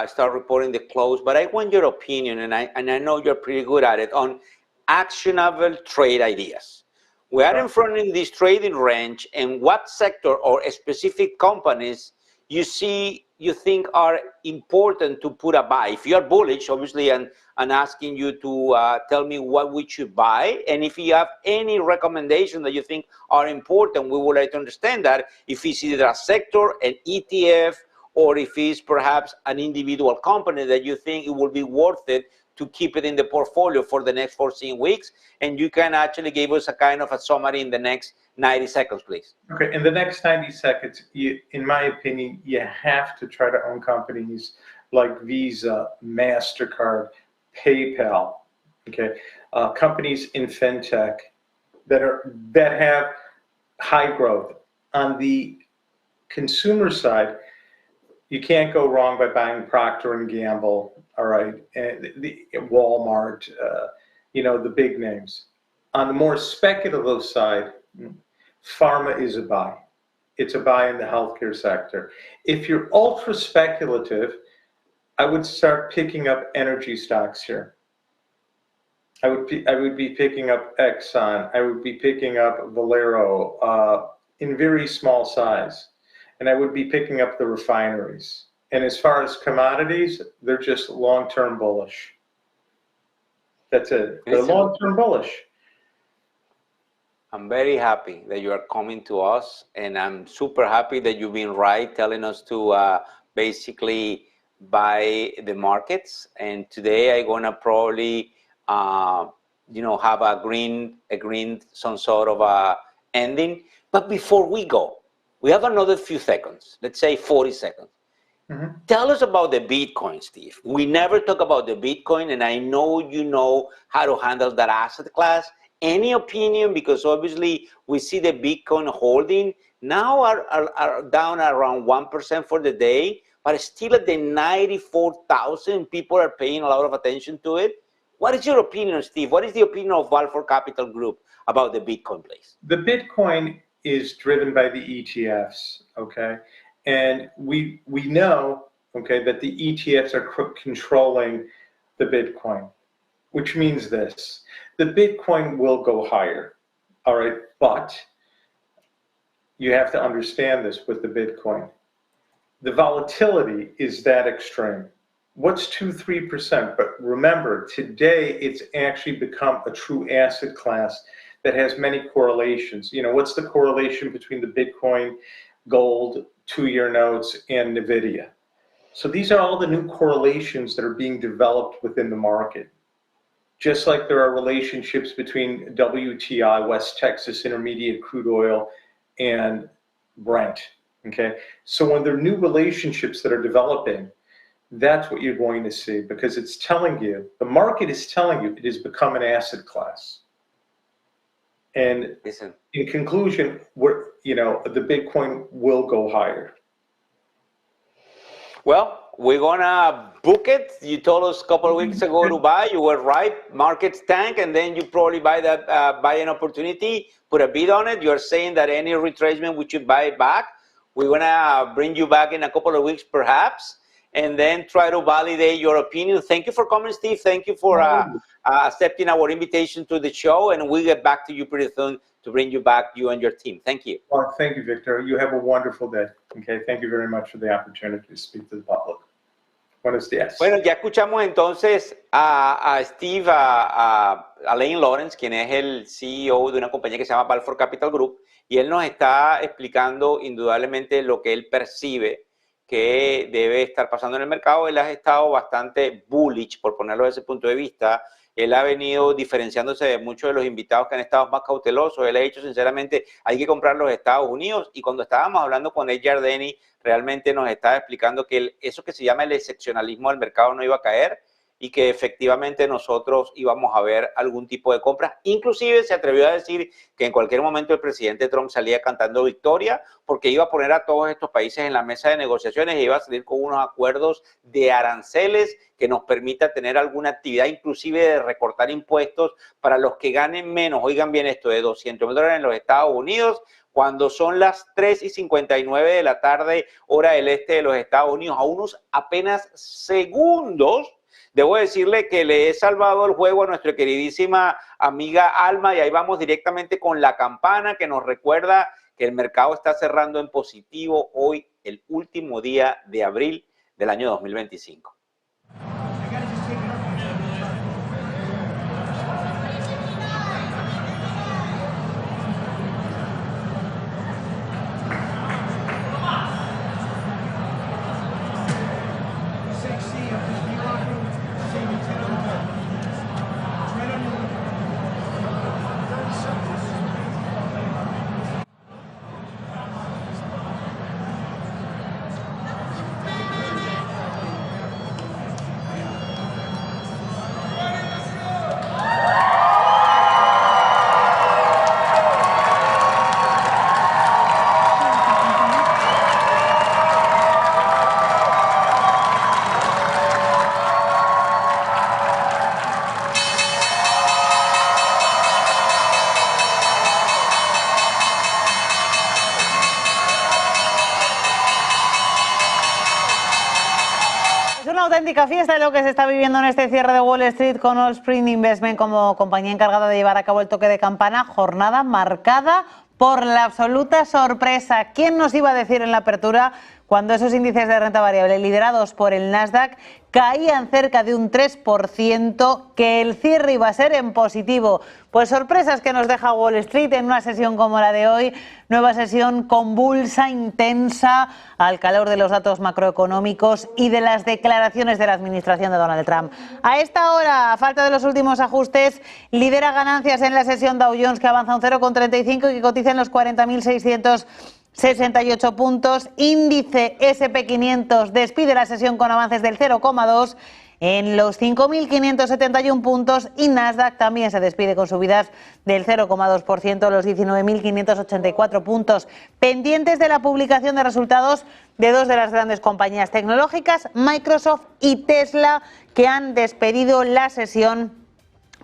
start reporting the close, but I want your opinion, and I know you're pretty good at it, on actionable trade ideas. We are in front of this trading range, and what sector or specific companies you think are important to put a buy? If you are bullish, obviously, and asking you to tell me what we should buy, and if you have any recommendation that you think are important, we would like to understand that. If it's either a sector, an ETF, or if it's perhaps an individual company that you think it will be worth it to keep it in the portfolio for the next 14 weeks, and you can actually give us a kind of a summary in the next 90 seconds, please. Okay, in the next 90 seconds, in my opinion, you have to try to own companies like Visa, MasterCard, PayPal, okay, companies in fintech that have high growth. On the consumer side, you can't go wrong by buying Procter & Gamble, all right, and Walmart, the big names. On the more speculative side, pharma is a buy. It's a buy in the healthcare sector. If you're ultra speculative, I would start picking up energy stocks here. I would be picking up Exxon. I would be picking up Valero in very small size. And I would be picking up the refineries. And as far as commodities, they're just long-term bullish. That's it. They're long-term bullish. I'm very happy that you are coming to us, and I'm super happy that you've been right, telling us to basically buy the markets. And today I'm gonna probably, have some sort of a ending. But before we go, we have another few seconds. Let's say 40 seconds. Mm-hmm. Tell us about the Bitcoin, Steve. We never talk about the Bitcoin, and I know you know how to handle that asset class. Any opinion? Because obviously we see the Bitcoin holding now are down around 1% for the day, but still at the 94,000, people are paying a lot of attention to it. What is your opinion, Steve? What is the opinion of Balfour Capital Group about the Bitcoin, please? The Bitcoin is driven by the ETFs, okay? And we know, okay, that the ETFs are controlling the Bitcoin, which means this: the Bitcoin will go higher, all right? But you have to understand this with the Bitcoin. The volatility is that extreme. What's 2-3%? But remember, today it's actually become a true asset class that has many correlations. What's the correlation between the Bitcoin, gold, 2-year notes, and NVIDIA? So these are all the new correlations that are being developed within the market. Just like there are relationships between WTI, West Texas Intermediate Crude Oil, and Brent, okay? So when there are new relationships that are developing, that's what you're going to see, because it's telling you, the market is telling you it has become an asset class. And in conclusion, the Bitcoin will go higher. Well, we're gonna book it. You told us a couple of weeks ago to buy. You were right. Markets tank, and then you probably buy an opportunity, put a bid on it. You're saying that any retracement we should buy it back. We're gonna bring you back in a couple of weeks, perhaps, and then try to validate your opinion. Thank you for coming, Steve. Thank you for accepting our invitation to the show, and we'll get back to you pretty soon to bring you back, you and your team. Thank you. Well, thank you, Victor. You have a wonderful day. Okay, thank you very much for the opportunity to speak to the public. Buenos días. Bueno, ya escuchamos entonces a Steve, a Lane Lawrence, quien es el CEO de una compañía que se llama Balfour Capital Group, y él nos está explicando indudablemente lo que él percibe que debe estar pasando en el mercado. Él ha estado bastante bullish, por ponerlo desde ese punto de vista, Él ha venido diferenciándose de muchos de los invitados que han estado más cautelosos. Él ha dicho sinceramente, hay que comprar los Estados Unidos. Y cuando estábamos hablando con Ed Jardini, realmente nos estaba explicando que eso que se llama el excepcionalismo del mercado no iba a caer y que efectivamente nosotros íbamos a ver algún tipo de compras. Inclusive se atrevió a decir que en cualquier momento el presidente Trump salía cantando victoria porque iba a poner a todos estos países en la mesa de negociaciones e iba a salir con unos acuerdos de aranceles que nos permita tener alguna actividad, inclusive de recortar impuestos para los que ganen menos. Oigan bien esto, de $200,000 en los Estados Unidos, cuando son las 3:59 de la tarde, hora del este de los Estados Unidos, a unos apenas segundos. Debo decirle que le he salvado el juego a nuestra queridísima amiga Alma y ahí vamos directamente con la campana que nos recuerda que el mercado está cerrando en positivo hoy, el último día de abril del año 2025. Auténtica fiesta de lo que se está viviendo en este cierre de Wall Street con Allspring Investment como compañía encargada de llevar a cabo el toque de campana, jornada marcada por la absoluta sorpresa. ¿Quién nos iba a decir en la apertura cuando esos índices de renta variable liderados por el Nasdaq caían cerca de un 3%, que el cierre iba a ser en positivo? Pues sorpresas que nos deja Wall Street en una sesión como la de hoy, nueva sesión convulsa, intensa, al calor de los datos macroeconómicos y de las declaraciones de la administración de Donald Trump. A esta hora, a falta de los últimos ajustes, lidera ganancias en la sesión Dow Jones, que avanza un 0,35 y que cotiza en los 40.668 puntos. Índice SP500 despide la sesión con avances del 0,2 en los 5.571 puntos y Nasdaq también se despide con subidas del 0,2% a los 19.584 puntos. Pendientes de la publicación de resultados de dos de las grandes compañías tecnológicas, Microsoft y Tesla, que han despedido la sesión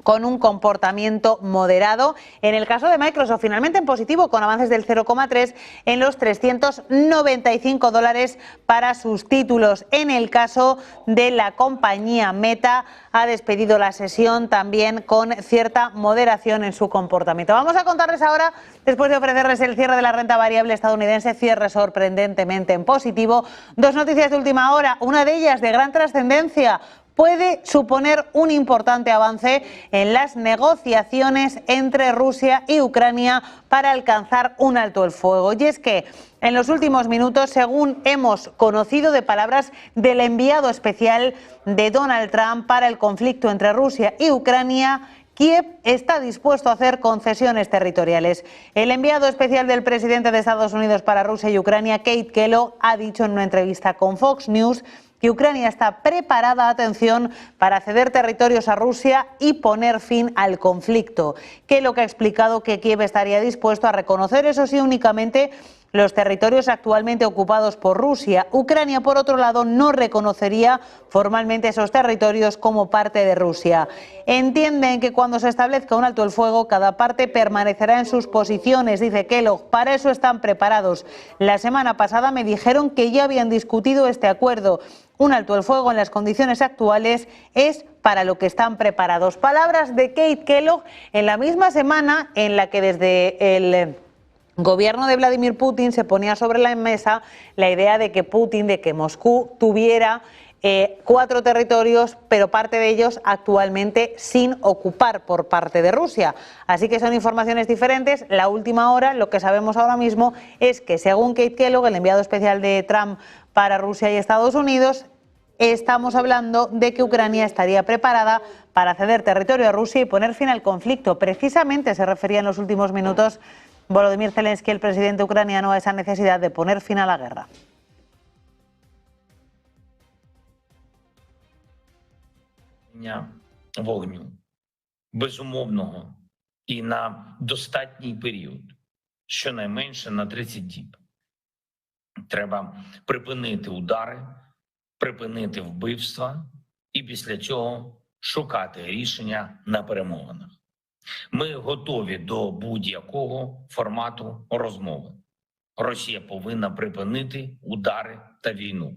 con un comportamiento moderado. En el caso de Microsoft, finalmente en positivo, con avances del 0,3 en los $395 para sus títulos. En el caso de la compañía Meta, ha despedido la sesión también con cierta moderación en su comportamiento. Vamos a contarles ahora, después de ofrecerles el cierre de la renta variable estadounidense, cierre sorprendentemente en positivo, dos noticias de última hora, una de ellas de gran trascendencia. Puede suponer un importante avance en las negociaciones entre Rusia y Ucrania para alcanzar un alto el fuego. Y es que en los últimos minutos, según hemos conocido de palabras del enviado especial de Donald Trump para el conflicto entre Rusia y Ucrania, Kiev está dispuesto a hacer concesiones territoriales. El enviado especial del presidente de Estados Unidos para Rusia y Ucrania, Keith Kellogg, ha dicho en una entrevista con Fox News que Ucrania está preparada, atención, para ceder territorios a Rusia y poner fin al conflicto. Kellogg ha explicado que Kiev estaría dispuesto a reconocer, eso sí, únicamente los territorios actualmente ocupados por Rusia. Ucrania, por otro lado, no reconocería formalmente esos territorios como parte de Rusia. Entienden que cuando se establezca un alto el fuego, cada parte permanecerá en sus posiciones, dice Kellogg. Para eso están preparados. La semana pasada me dijeron que ya habían discutido este acuerdo. Un alto el fuego en las condiciones actuales es para lo que están preparados. Palabras de Keith Kellogg en la misma semana en la que desde el gobierno de Vladimir Putin se ponía sobre la mesa la idea de que Moscú tuviera 4 territorios, pero parte de ellos actualmente sin ocupar por parte de Rusia. Así que son informaciones diferentes. La última hora, lo que sabemos ahora mismo es que, según Keith Kellogg, el enviado especial de Trump para Rusia y Estados Unidos, estamos hablando de que Ucrania estaría preparada para ceder territorio a Rusia y poner fin al conflicto. Precisamente se refería en los últimos minutos Volodymyr Zelensky, el presidente ucraniano, a esa necesidad de poner fin a la guerra. Вогню безумовного і на достатній період, щонайменше на 30 діб. Треба припинити удари, припинити вбивства і після цього шукати рішення на перемовинах. Ми готові до будь-якого формату розмови. Росія повинна припинити удари та війну.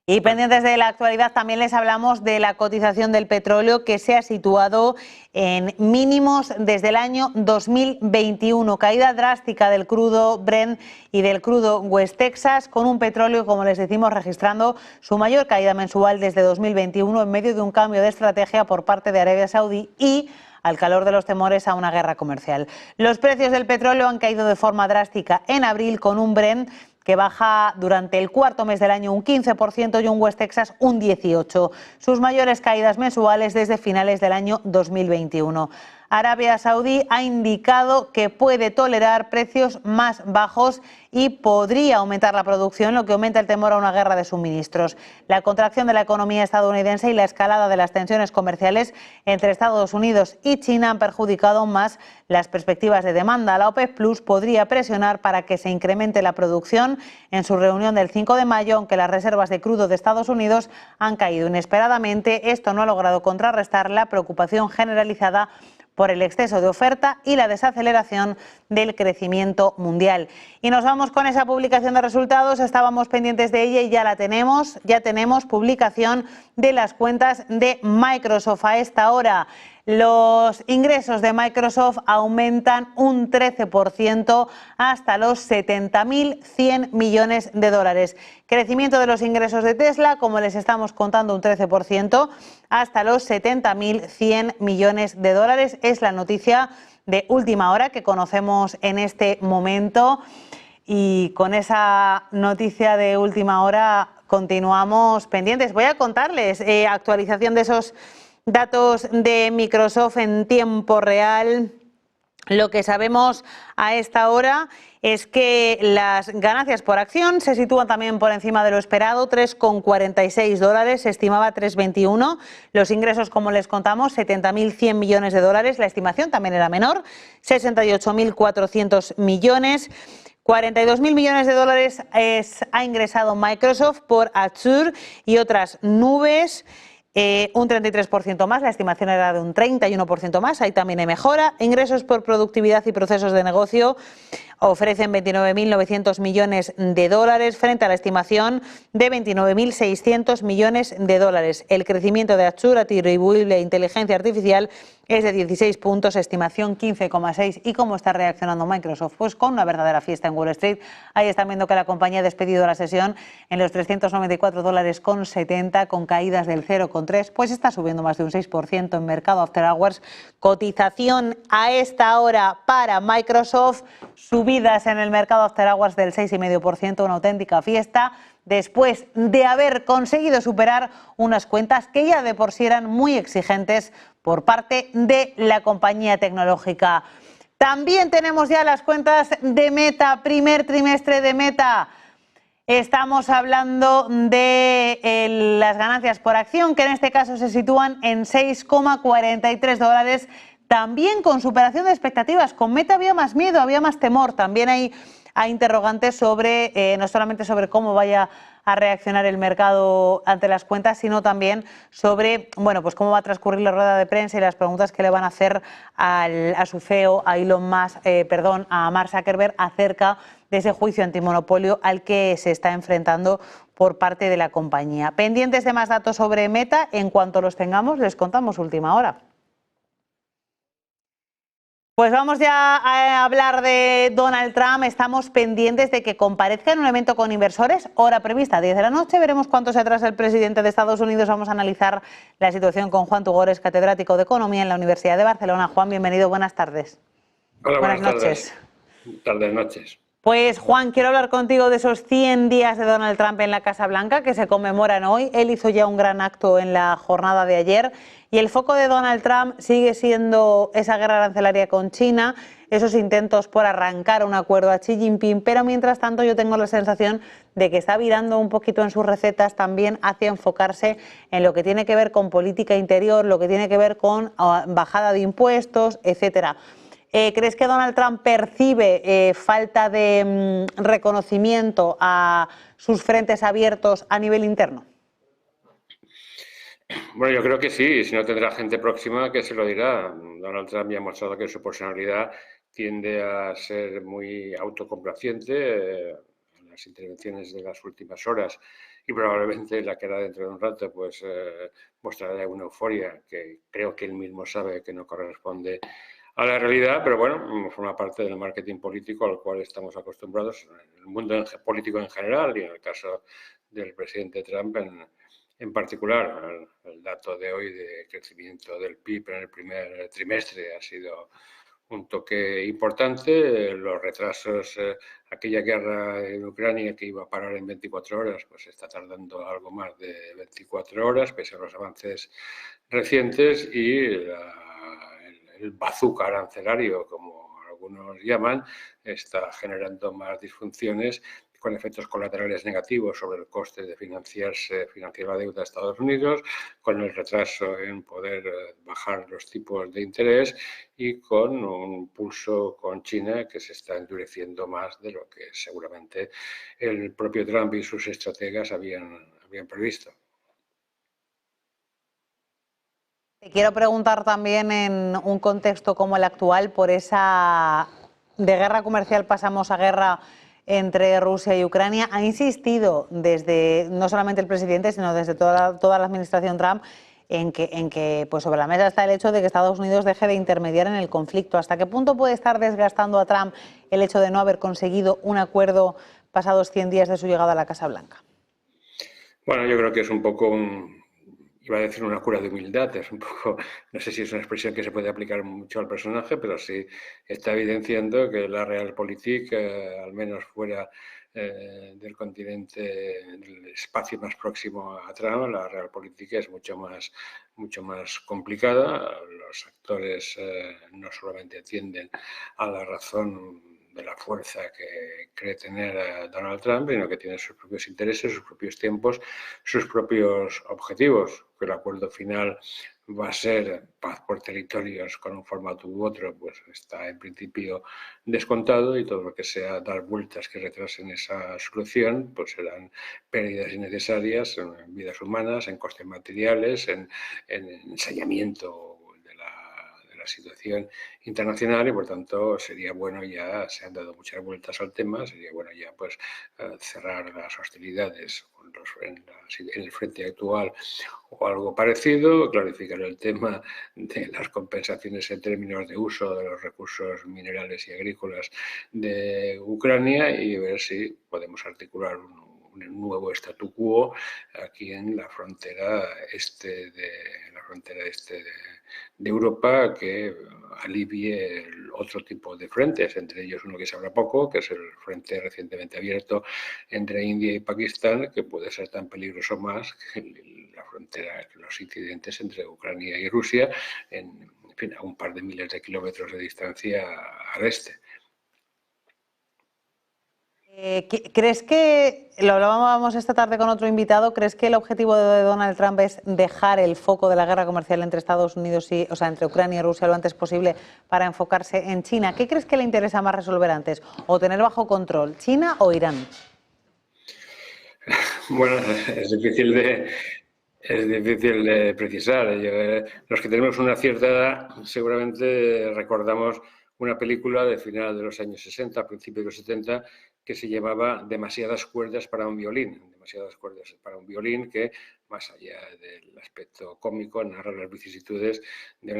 Y pendientes de la actualidad, también les hablamos de la cotización del petróleo, que se ha situado en mínimos desde el año 2021. Caída drástica del crudo Brent y del crudo West Texas, con un petróleo, como les decimos, registrando su mayor caída mensual desde 2021 en medio de un cambio de estrategia por parte de Arabia Saudí y al calor de los temores a una guerra comercial. Los precios del petróleo han caído de forma drástica en abril, con un Brent que baja durante el cuarto mes del año un 15% y un West Texas un 18%. Sus mayores caídas mensuales desde finales del año 2021. Arabia Saudí ha indicado que puede tolerar precios más bajos y podría aumentar la producción, lo que aumenta el temor a una guerra de suministros. La contracción de la economía estadounidense y la escalada de las tensiones comerciales entre Estados Unidos y China han perjudicado aún más las perspectivas de demanda. La OPEP Plus podría presionar para que se incremente la producción en su reunión del 5 de mayo, aunque las reservas de crudo de Estados Unidos han caído inesperadamente. Esto no ha logrado contrarrestar la preocupación generalizada por el exceso de oferta y la desaceleración del crecimiento mundial. Y nos vamos con esa publicación de resultados. Estábamos pendientes de ella y ya la tenemos. Ya tenemos publicación de las cuentas de Microsoft. A esta hora los ingresos de Microsoft aumentan un 13% hasta los 70.100 millones de dólares. Crecimiento de los ingresos de Tesla, como les estamos contando, un 13% hasta los 70.100 millones de dólares. Es la noticia de última hora que conocemos en este momento. Y con esa noticia de última hora continuamos pendientes. Voy a contarles actualización de esos datos de Microsoft en tiempo real. Lo que sabemos a esta hora es que las ganancias por acción se sitúan también por encima de lo esperado, 3,46 dólares, se estimaba 3,21. Los ingresos, como les contamos, 70.100 millones de dólares, la estimación también era menor, 68.400 millones. 42.000 millones de dólares ha ingresado Microsoft por Azure y otras nubes. Un 33% más, la estimación era de un 31% más, ahí también hay mejora. Ingresos por productividad y procesos de negocio ofrecen 29.900 millones de dólares frente a la estimación de 29.600 millones de dólares. El crecimiento de Azure atribuible a inteligencia artificial es de 16 puntos, estimación 15,6. ¿Y cómo está reaccionando Microsoft? Pues con una verdadera fiesta en Wall Street. Ahí están viendo que la compañía ha despedido la sesión en los 394 dólares con 70, con caídas del 0,3. Pues está subiendo más de un 6% en mercado after hours. Cotización a esta hora para Microsoft, subidas en el mercado after hours del 6,5%, una auténtica fiesta, después de haber conseguido superar unas cuentas que ya de por sí eran muy exigentes por parte de la compañía tecnológica. También tenemos ya las cuentas de Meta, primer trimestre de Meta. Estamos hablando de las ganancias por acción, que en este caso se sitúan en 6,43 dólares, también con superación de expectativas. Con Meta había más miedo, había más temor. También hay interrogantes sobre, no solamente sobre cómo vaya a reaccionar el mercado ante las cuentas, sino también sobre, bueno, pues cómo va a transcurrir la rueda de prensa y las preguntas que le van a hacer a su CEO, a Mark Zuckerberg, acerca de ese juicio antimonopolio al que se está enfrentando por parte de la compañía. Pendientes de más datos sobre Meta, en cuanto los tengamos, les contamos última hora. Pues vamos ya a hablar de Donald Trump. Estamos pendientes de que comparezca en un evento con inversores, hora prevista, 10 de la noche. Veremos cuánto se atrasa el presidente de Estados Unidos. Vamos a analizar la situación con Juan Tugores, catedrático de Economía en la Universidad de Barcelona. Juan, bienvenido, buenas tardes. Hola, buenas noches. Tardes, noches. Pues Juan, quiero hablar contigo de esos 100 días de Donald Trump en la Casa Blanca que se conmemoran hoy. Él hizo ya un gran acto en la jornada de ayer y el foco de Donald Trump sigue siendo esa guerra arancelaria con China, esos intentos por arrancar un acuerdo a Xi Jinping, pero mientras tanto yo tengo la sensación de que está virando un poquito en sus recetas también hacia enfocarse en lo que tiene que ver con política interior, lo que tiene que ver con bajada de impuestos, etcétera. ¿Crees que Donald Trump percibe falta de reconocimiento a sus frentes abiertos a nivel interno? Bueno, yo creo que sí, si no tendrá gente próxima que se lo dirá. Donald Trump ya ha mostrado que su personalidad tiende a ser muy autocomplaciente. En las intervenciones de las últimas horas y probablemente la que hará dentro de un rato, pues mostrará una euforia que creo que él mismo sabe que no corresponde a la realidad, pero bueno, forma parte del marketing político al cual estamos acostumbrados en el mundo político en general y en el caso del presidente Trump en particular. El dato de hoy de crecimiento del PIB en el primer trimestre ha sido un toque importante. Los retrasos, aquella guerra en Ucrania que iba a parar en 24 horas, pues está tardando algo más de 24 horas, pese a los avances recientes, y el bazooka arancelario, como algunos llaman, está generando más disfunciones con efectos colaterales negativos sobre el coste de financiar la deuda de Estados Unidos, con el retraso en poder bajar los tipos de interés y con un pulso con China que se está endureciendo más de lo que seguramente el propio Trump y sus estrategas habían previsto. Te quiero preguntar también en un contexto como el actual, por esa de guerra comercial pasamos a guerra entre Rusia y Ucrania. Ha insistido desde no solamente el presidente, sino desde toda la administración Trump en que pues sobre la mesa está el hecho de que Estados Unidos deje de intermediar en el conflicto. ¿Hasta qué punto puede estar desgastando a Trump el hecho de no haber conseguido un acuerdo pasados 100 días de su llegada a la Casa Blanca? Bueno, yo creo que es un poco iba a decir una cura de humildad, es un poco, no sé si es una expresión que se puede aplicar mucho al personaje, pero sí está evidenciando que la Realpolitik, al menos fuera del continente, del espacio más próximo a Trump, la Realpolitik es mucho más complicada. Los actores no solamente atienden a la razón de la fuerza que cree tener Donald Trump, sino que tiene sus propios intereses, sus propios tiempos, sus propios objetivos. Que el acuerdo final va a ser paz por territorios con un formato u otro, pues está en principio descontado, y todo lo que sea dar vueltas que retrasen esa solución, pues serán pérdidas innecesarias en vidas humanas, en costes materiales, en ensañamiento de la situación internacional, y por tanto sería bueno ya, se han dado muchas vueltas al tema, sería bueno ya pues cerrar las hostilidades en el frente actual o algo parecido, clarificar el tema de las compensaciones en términos de uso de los recursos minerales y agrícolas de Ucrania, y ver si podemos articular un nuevo statu quo aquí en la frontera este de Europa, que alivie otro tipo de frentes, entre ellos uno que se habla poco, que es el frente recientemente abierto entre India y Pakistán, que puede ser tan peligroso más que la frontera, los incidentes entre Ucrania y Rusia, en fin, a un par de miles de kilómetros de distancia al este. ¿Crees que, lo hablábamos esta tarde con otro invitado, crees que el objetivo de Donald Trump es dejar el foco de la guerra comercial entre Estados Unidos entre Ucrania y Rusia lo antes posible para enfocarse en China? ¿Qué crees que le interesa más resolver antes? ¿O tener bajo control China o Irán? Bueno, es difícil de precisar. Los que tenemos una cierta edad seguramente recordamos una película de final de los años 60, principios de los 70, que se llamaba Demasiadas cuerdas para un violín. Demasiadas cuerdas para un violín, que, más allá del aspecto cómico, narra las vicisitudes de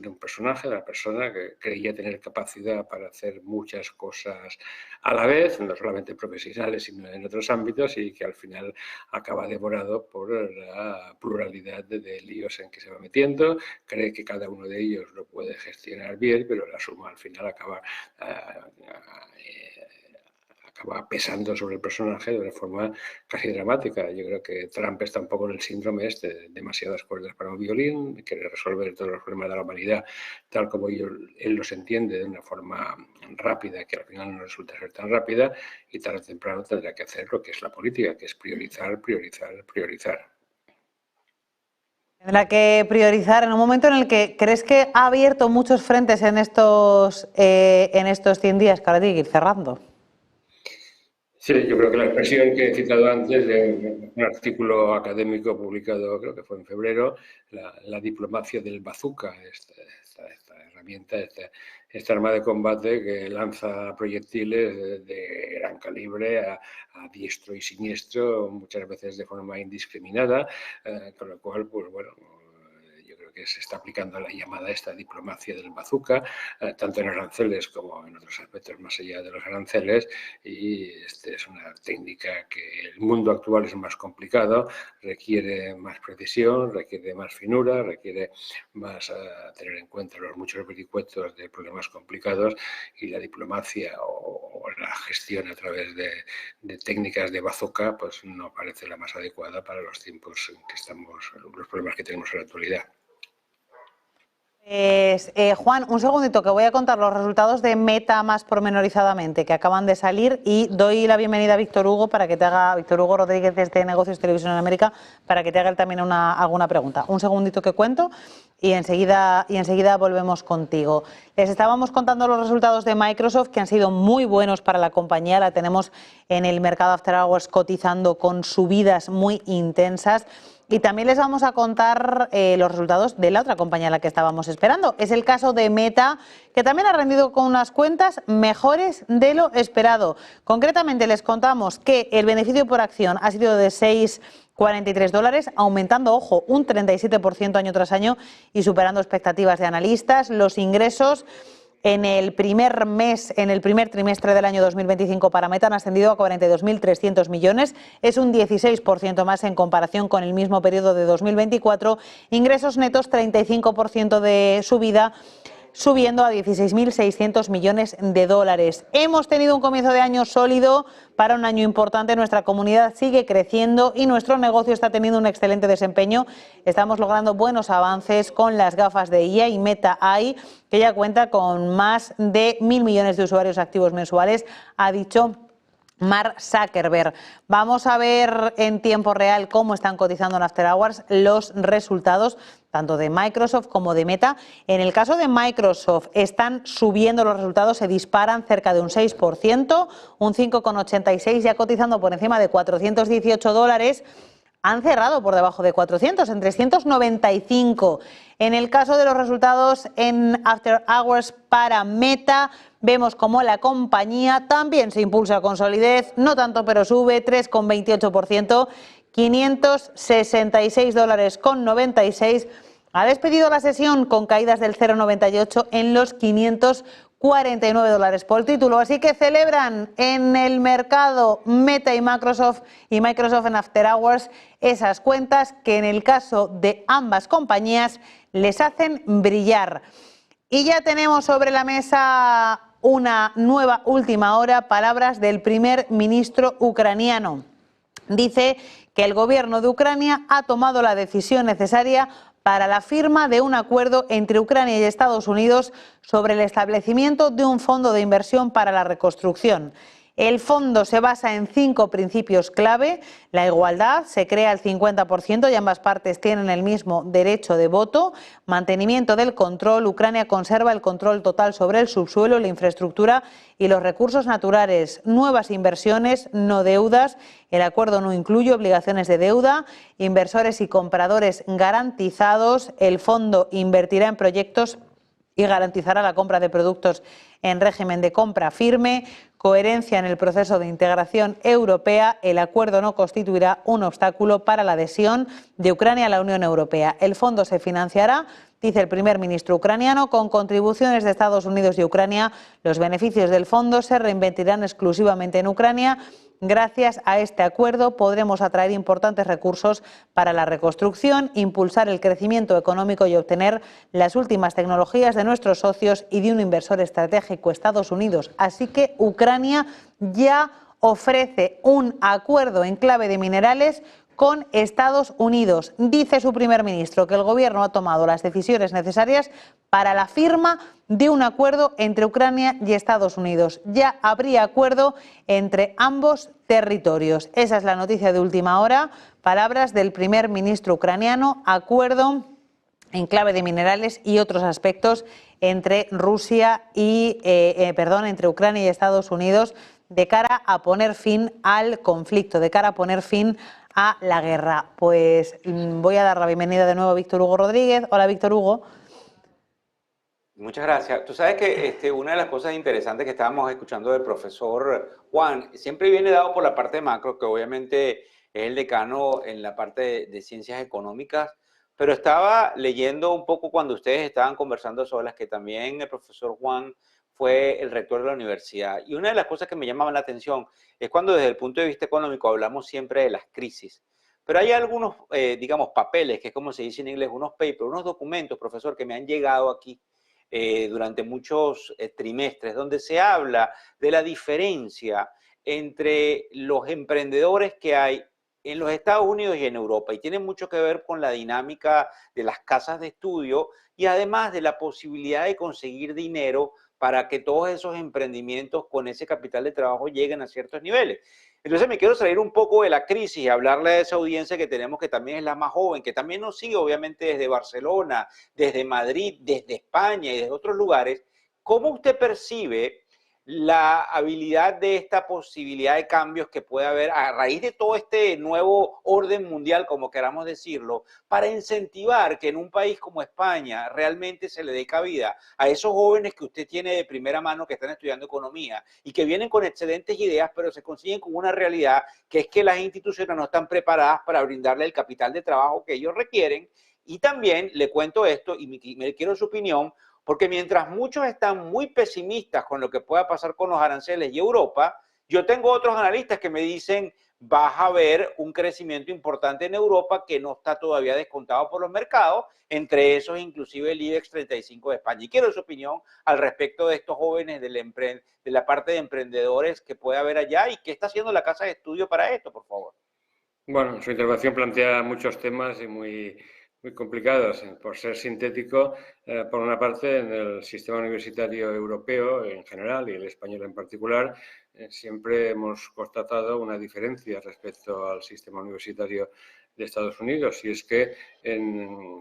un personaje, de una persona que creía tener capacidad para hacer muchas cosas a la vez, no solamente profesionales, sino en otros ámbitos, y que al final acaba devorado por la pluralidad de líos en que se va metiendo. Cree que cada uno de ellos lo puede gestionar bien, pero la suma al final acaba acaba pesando sobre el personaje de una forma casi dramática. Yo creo que Trump está un poco en el síndrome de demasiadas cuerdas para un violín, quiere resolver todos los problemas de la humanidad tal como él los entiende, de una forma rápida, que al final no resulta ser tan rápida, y tarde o temprano tendrá que hacer lo que es la política, que es priorizar, priorizar, priorizar. Tendrá que priorizar en un momento en el que crees que ha abierto muchos frentes en estos 100 días que ahora tiene que ir cerrando. Sí, yo creo que la expresión que he citado antes de un artículo académico publicado, creo que fue en febrero, la diplomacia del bazooka, esta herramienta, esta arma de combate que lanza proyectiles de gran calibre a diestro y siniestro, muchas veces de forma indiscriminada, con lo cual, pues bueno, yo creo que se está aplicando la llamada esta diplomacia del bazooka, tanto en aranceles como en otros aspectos más allá de los aranceles, y es una técnica que el mundo actual es más complicado, requiere más precisión, requiere más finura, requiere más tener en cuenta los muchos vericuetos de problemas complicados, y la diplomacia o la gestión a través de técnicas de bazooka pues no parece la más adecuada para los tiempos en que estamos, los problemas que tenemos en la actualidad. Juan, un segundito que voy a contar los resultados de Meta más pormenorizadamente que acaban de salir, y doy la bienvenida a Víctor Hugo Rodríguez desde Negocios Televisión en América para que te haga él también alguna pregunta. Un segundito que cuento y enseguida volvemos contigo. Les estábamos contando los resultados de Microsoft, que han sido muy buenos para la compañía. La tenemos en el mercado After Hours cotizando con subidas muy intensas. Y también les vamos a contar los resultados de la otra compañía a la que estábamos esperando. Es el caso de Meta, que también ha rendido con unas cuentas mejores de lo esperado. Concretamente les contamos que el beneficio por acción ha sido de $6,43, aumentando, ojo, un 37% año tras año y superando expectativas de analistas. Los ingresos en el primer trimestre del año 2025 para Meta han ascendido a 42.300 millones, es un 16% más en comparación con el mismo periodo de 2024. Ingresos netos 35% de subida, subiendo a 16.600 millones de dólares. Hemos tenido un comienzo de año sólido para un año importante. Nuestra comunidad sigue creciendo y nuestro negocio está teniendo un excelente desempeño. Estamos logrando buenos avances con las gafas de IA y Meta AI, que ya cuenta con más de 1.000 millones de usuarios activos mensuales, ha dicho Mark Zuckerberg. Vamos a ver en tiempo real cómo están cotizando en After Hours los resultados tanto de Microsoft como de Meta. En el caso de Microsoft están subiendo los resultados, se disparan cerca de un 6%, un 5,86, ya cotizando por encima de $418. Han cerrado por debajo de 400, en 395. En el caso de los resultados en After Hours para Meta, vemos como la compañía también se impulsa con solidez, no tanto pero sube, 3,28%, $566,96. Ha despedido la sesión con caídas del 0,98 en los $549 por título. Así que celebran en el mercado Meta y Microsoft en After Hours esas cuentas que en el caso de ambas compañías les hacen brillar. Y ya tenemos sobre la mesa una nueva última hora, palabras del primer ministro ucraniano. Dice que el gobierno de Ucrania ha tomado la decisión necesaria para la firma de un acuerdo entre Ucrania y Estados Unidos sobre el establecimiento de un fondo de inversión para la reconstrucción. El fondo se basa en 5 principios clave: la igualdad, se crea el 50% y ambas partes tienen el mismo derecho de voto; mantenimiento del control, Ucrania conserva el control total sobre el subsuelo, la infraestructura y los recursos naturales; nuevas inversiones, no deudas, el acuerdo no incluye obligaciones de deuda; inversores y compradores garantizados, el fondo invertirá en proyectos y garantizará la compra de productos en régimen de compra firme; coherencia en el proceso de integración europea, el acuerdo no constituirá un obstáculo para la adhesión de Ucrania a la Unión Europea. El fondo se financiará, dice el primer ministro ucraniano, con contribuciones de Estados Unidos y Ucrania. Los beneficios del fondo se reinvertirán exclusivamente en Ucrania. Gracias a este acuerdo podremos atraer importantes recursos para la reconstrucción, impulsar el crecimiento económico y obtener las últimas tecnologías de nuestros socios y de un inversor estratégico, Estados Unidos. Así que Ucrania ya ofrece un acuerdo en clave de minerales con Estados Unidos. Dice su primer ministro que el gobierno ha tomado las decisiones necesarias para la firma de un acuerdo entre Ucrania y Estados Unidos. Ya habría acuerdo entre ambos territorios. Esa es la noticia de última hora. Palabras del primer ministro ucraniano, acuerdo en clave de minerales y otros aspectos entre entre Ucrania y Estados Unidos de cara a poner fin al conflicto, de cara a poner fin a la guerra. Pues voy a dar la bienvenida de nuevo a Víctor Hugo Rodríguez. Hola, Víctor Hugo. Muchas gracias. Tú sabes que una de las cosas interesantes que estábamos escuchando del profesor Juan siempre viene dado por la parte macro, que obviamente es el decano en la parte de ciencias económicas, pero estaba leyendo un poco cuando ustedes estaban conversando solas que también el profesor Juan fue el rector de la universidad. Y una de las cosas que me llamaban la atención es cuando desde el punto de vista económico hablamos siempre de las crisis. Pero hay algunos, digamos, papeles, que es como se dice en inglés, unos papers, unos documentos, profesor, que me han llegado aquí durante muchos trimestres, donde se habla de la diferencia entre los emprendedores que hay en los Estados Unidos y en Europa, y tiene mucho que ver con la dinámica de las casas de estudio y además de la posibilidad de conseguir dinero para que todos esos emprendimientos con ese capital de trabajo lleguen a ciertos niveles. Entonces me quiero salir un poco de la crisis y hablarle a esa audiencia que tenemos, que también es la más joven, que también nos sigue obviamente desde Barcelona, desde Madrid, desde España y desde otros lugares. ¿Cómo usted percibe la habilidad de esta posibilidad de cambios que puede haber a raíz de todo este nuevo orden mundial, como queramos decirlo, para incentivar que en un país como España realmente se le dé cabida a esos jóvenes que usted tiene de primera mano que están estudiando economía y que vienen con excelentes ideas, pero se consiguen con una realidad que es que las instituciones no están preparadas para brindarle el capital de trabajo que ellos requieren? Y también le cuento esto y me quiero su opinión, porque mientras muchos están muy pesimistas con lo que pueda pasar con los aranceles y Europa, yo tengo otros analistas que me dicen vas a ver un crecimiento importante en Europa que no está todavía descontado por los mercados, entre esos inclusive el IBEX 35 de España. Y quiero su opinión al respecto de estos jóvenes de la parte de emprendedores que puede haber allá y qué está haciendo la casa de estudio para esto, por favor. Bueno, su intervención plantea muchos temas y muy complicados. Por ser sintético, por una parte, en el sistema universitario europeo en general y el español en particular, siempre hemos constatado una diferencia respecto al sistema universitario de Estados Unidos, y es que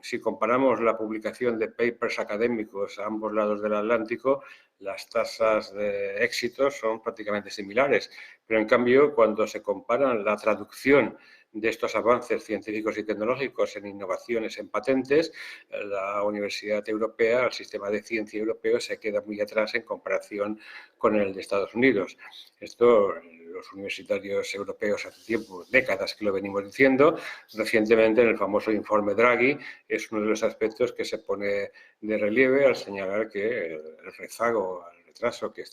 si comparamos la publicación de papers académicos a ambos lados del Atlántico, las tasas de éxito son prácticamente similares, pero en cambio cuando se comparan la traducción de estos avances científicos y tecnológicos en innovaciones, en patentes, la Universidad Europea, el sistema de ciencia europeo se queda muy atrás en comparación con el de Estados Unidos. Esto los universitarios europeos hace tiempo, décadas que lo venimos diciendo. Recientemente en el famoso informe Draghi es uno de los aspectos que se pone de relieve al señalar que el rezago, retraso que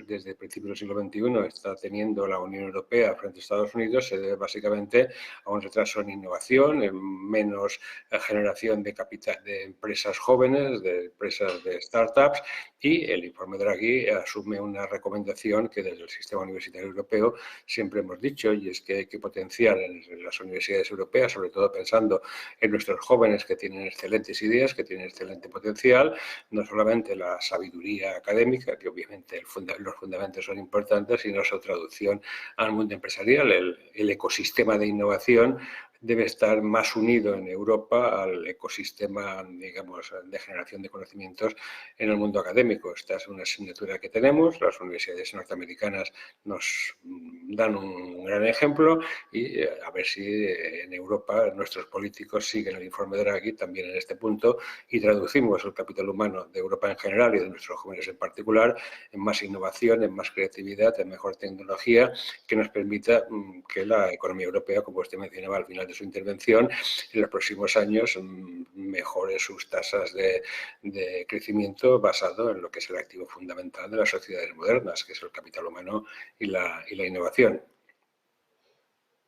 desde principios del siglo XXI está teniendo la Unión Europea frente a Estados Unidos se debe básicamente a un retraso en innovación, en menos generación de capital de empresas jóvenes, de empresas de startups, y el informe Draghi asume una recomendación que desde el sistema universitario europeo siempre hemos dicho, y es que hay que potenciar en las universidades europeas, sobre todo pensando en nuestros jóvenes que tienen excelentes ideas, que tienen excelente potencial, no solamente la sabiduría académica, que obviamente los fundamentos son importantes, sino su traducción al mundo empresarial. El ecosistema de innovación debe estar más unido en Europa al ecosistema, digamos, de generación de conocimientos en el mundo académico. Esta es una asignatura que tenemos, las universidades norteamericanas nos dan un gran ejemplo y a ver si en Europa nuestros políticos siguen el informe de Draghi también en este punto y traducimos el capital humano de Europa en general y de nuestros jóvenes en particular en más innovación, en más creatividad, en mejor tecnología que nos permita que la economía europea, como usted mencionaba al final de su intervención, en los próximos años mejore sus tasas de crecimiento basado en lo que es el activo fundamental de las sociedades modernas, que es el capital humano y la innovación.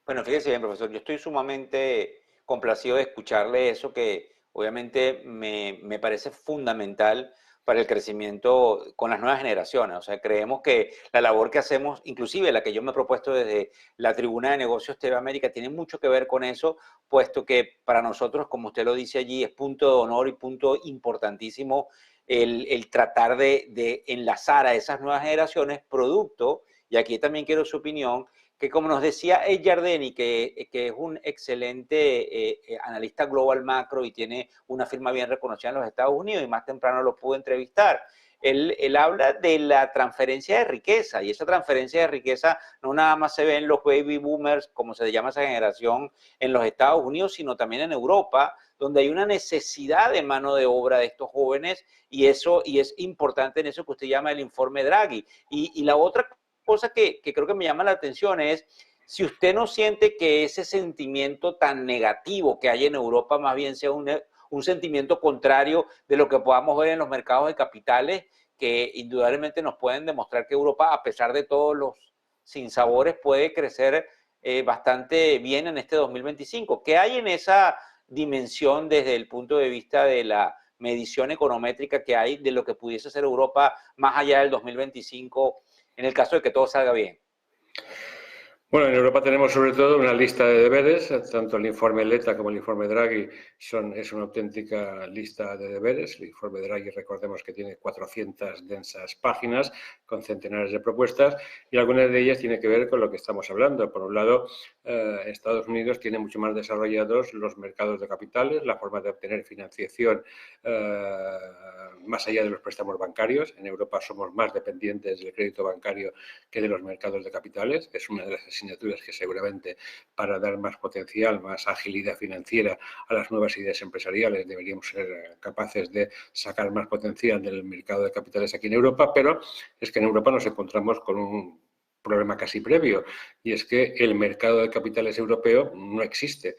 Bueno, fíjese bien, profesor, yo estoy sumamente complacido de escucharle eso que obviamente me parece fundamental, para el crecimiento con las nuevas generaciones. O sea, creemos que la labor que hacemos, inclusive la que yo me he propuesto desde la Tribuna de Negocios TV América, tiene mucho que ver con eso, puesto que para nosotros, como usted lo dice allí, es punto de honor y punto importantísimo el tratar de enlazar a esas nuevas generaciones producto, y aquí también quiero su opinión, que como nos decía Ed Yardeni, que es un excelente analista global macro y tiene una firma bien reconocida en los Estados Unidos, y más temprano lo pude entrevistar, él habla de la transferencia de riqueza, y esa transferencia de riqueza no nada más se ve en los baby boomers, como se llama esa generación en los Estados Unidos, sino también en Europa, donde hay una necesidad de mano de obra de estos jóvenes, y es importante en eso que usted llama el informe Draghi. Y la otra cosa que creo que me llama la atención es si usted no siente que ese sentimiento tan negativo que hay en Europa más bien sea un sentimiento contrario de lo que podamos ver en los mercados de capitales, que indudablemente nos pueden demostrar que Europa, a pesar de todos los sinsabores, puede crecer bastante bien en este 2025. ¿Qué hay en esa dimensión desde el punto de vista de la medición econométrica que hay de lo que pudiese ser Europa más allá del 2025 en el caso de que todo salga bien? Bueno, en Europa tenemos sobre todo una lista de deberes, tanto el informe Letta como el informe Draghi es una auténtica lista de deberes. El informe Draghi, recordemos que tiene 400 densas páginas con centenares de propuestas, y algunas de ellas tienen que ver con lo que estamos hablando. Por un lado, Estados Unidos tiene mucho más desarrollados los mercados de capitales, la forma de obtener financiación más allá de los préstamos bancarios. En Europa somos más dependientes del crédito bancario que de los mercados de capitales. Es una de las asignaturas que seguramente, para dar más potencial, más agilidad financiera a las nuevas ideas empresariales, deberíamos ser capaces de sacar más potencial del mercado de capitales aquí en Europa, pero es que en Europa nos encontramos con un problema casi previo, y es que el mercado de capitales europeo no existe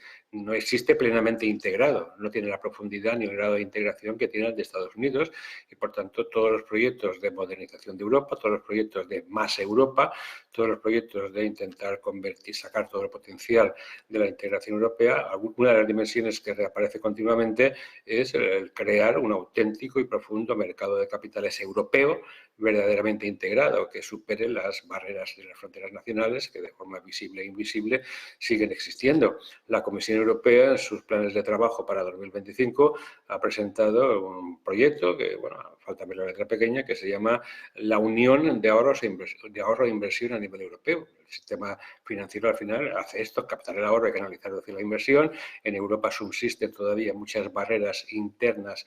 plenamente integrado, no tiene la profundidad ni el grado de integración que tiene el de Estados Unidos, y por tanto todos los proyectos de modernización de Europa, todos los proyectos de más Europa, todos los proyectos de intentar sacar todo el potencial de la integración europea, una de las dimensiones que reaparece continuamente es el crear un auténtico y profundo mercado de capitales europeo verdaderamente integrado, que supere las barreras de las fronteras nacionales que de forma visible e invisible siguen existiendo. La Comisión Europea, en sus planes de trabajo para 2025, ha presentado un proyecto que, bueno, falta ver la letra pequeña, que se llama la Unión de Ahorro e Inversión a nivel europeo. El sistema financiero al final hace esto, captar el ahorro y canalizarlo hacia la inversión. En Europa subsisten todavía muchas barreras internas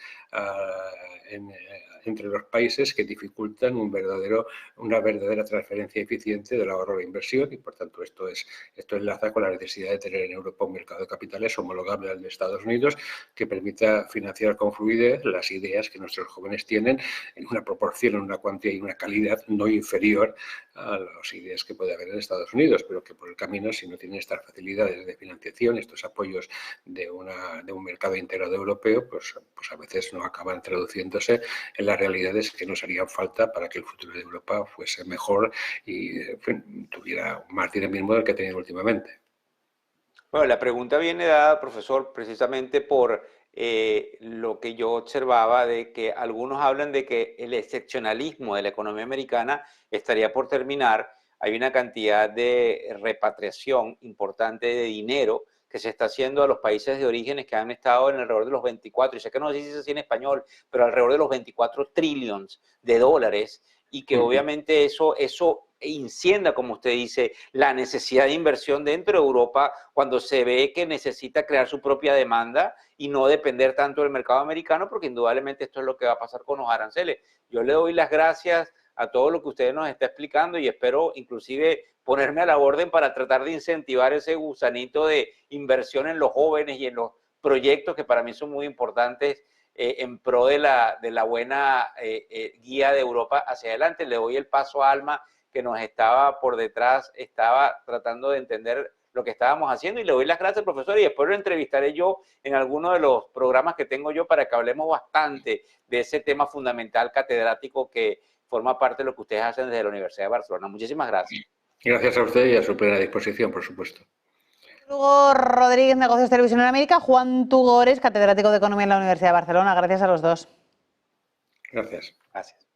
entre los países que dificultan una verdadera transferencia eficiente del ahorro e inversión, y por tanto esto enlaza con la necesidad de tener en Europa un mercado de capitales homologable al de Estados Unidos, que permita financiar con fluidez las ideas que nuestros jóvenes tienen en una proporción, en una cuantía y una calidad no inferior a las ideas que puede haber en Estados Unidos, pero que por el camino, si no tienen estas facilidades de financiación, estos apoyos de un mercado integrado europeo, pues a veces no acaban traduciéndose en las realidades que nos harían falta para que el futuro de Europa fuese mejor y tuviera más dinamismo del que ha tenido últimamente. Bueno, la pregunta viene dada, profesor, precisamente por lo que yo observaba de que algunos hablan de que el excepcionalismo de la economía americana estaría por terminar. Hay una cantidad de repatriación importante de dinero que se está haciendo a los países de orígenes que han estado en alrededor de los 24, y sé que no sé si es así en español, pero alrededor de los 24 trillones de dólares, y que obviamente eso encienda, como usted dice, la necesidad de inversión dentro de Europa cuando se ve que necesita crear su propia demanda y no depender tanto del mercado americano, porque indudablemente esto es lo que va a pasar con los aranceles. Yo le doy las gracias a todo lo que usted nos está explicando, y espero inclusive ponerme a la orden para tratar de incentivar ese gusanito de inversión en los jóvenes y en los proyectos que para mí son muy importantes en pro de la buena guía de Europa hacia adelante. Le doy el paso a Alma, que nos estaba por detrás, estaba tratando de entender lo que estábamos haciendo, y le doy las gracias, profesor, y después lo entrevistaré yo en alguno de los programas que tengo yo para que hablemos bastante de ese tema fundamental catedrático que forma parte de lo que ustedes hacen desde la Universidad de Barcelona. Muchísimas gracias. Gracias a usted y a su plena disposición, por supuesto. Hugo Rodríguez, Negocios Televisión en América, Juan Tugores, catedrático de Economía en la Universidad de Barcelona. Gracias a los dos. Gracias. Gracias.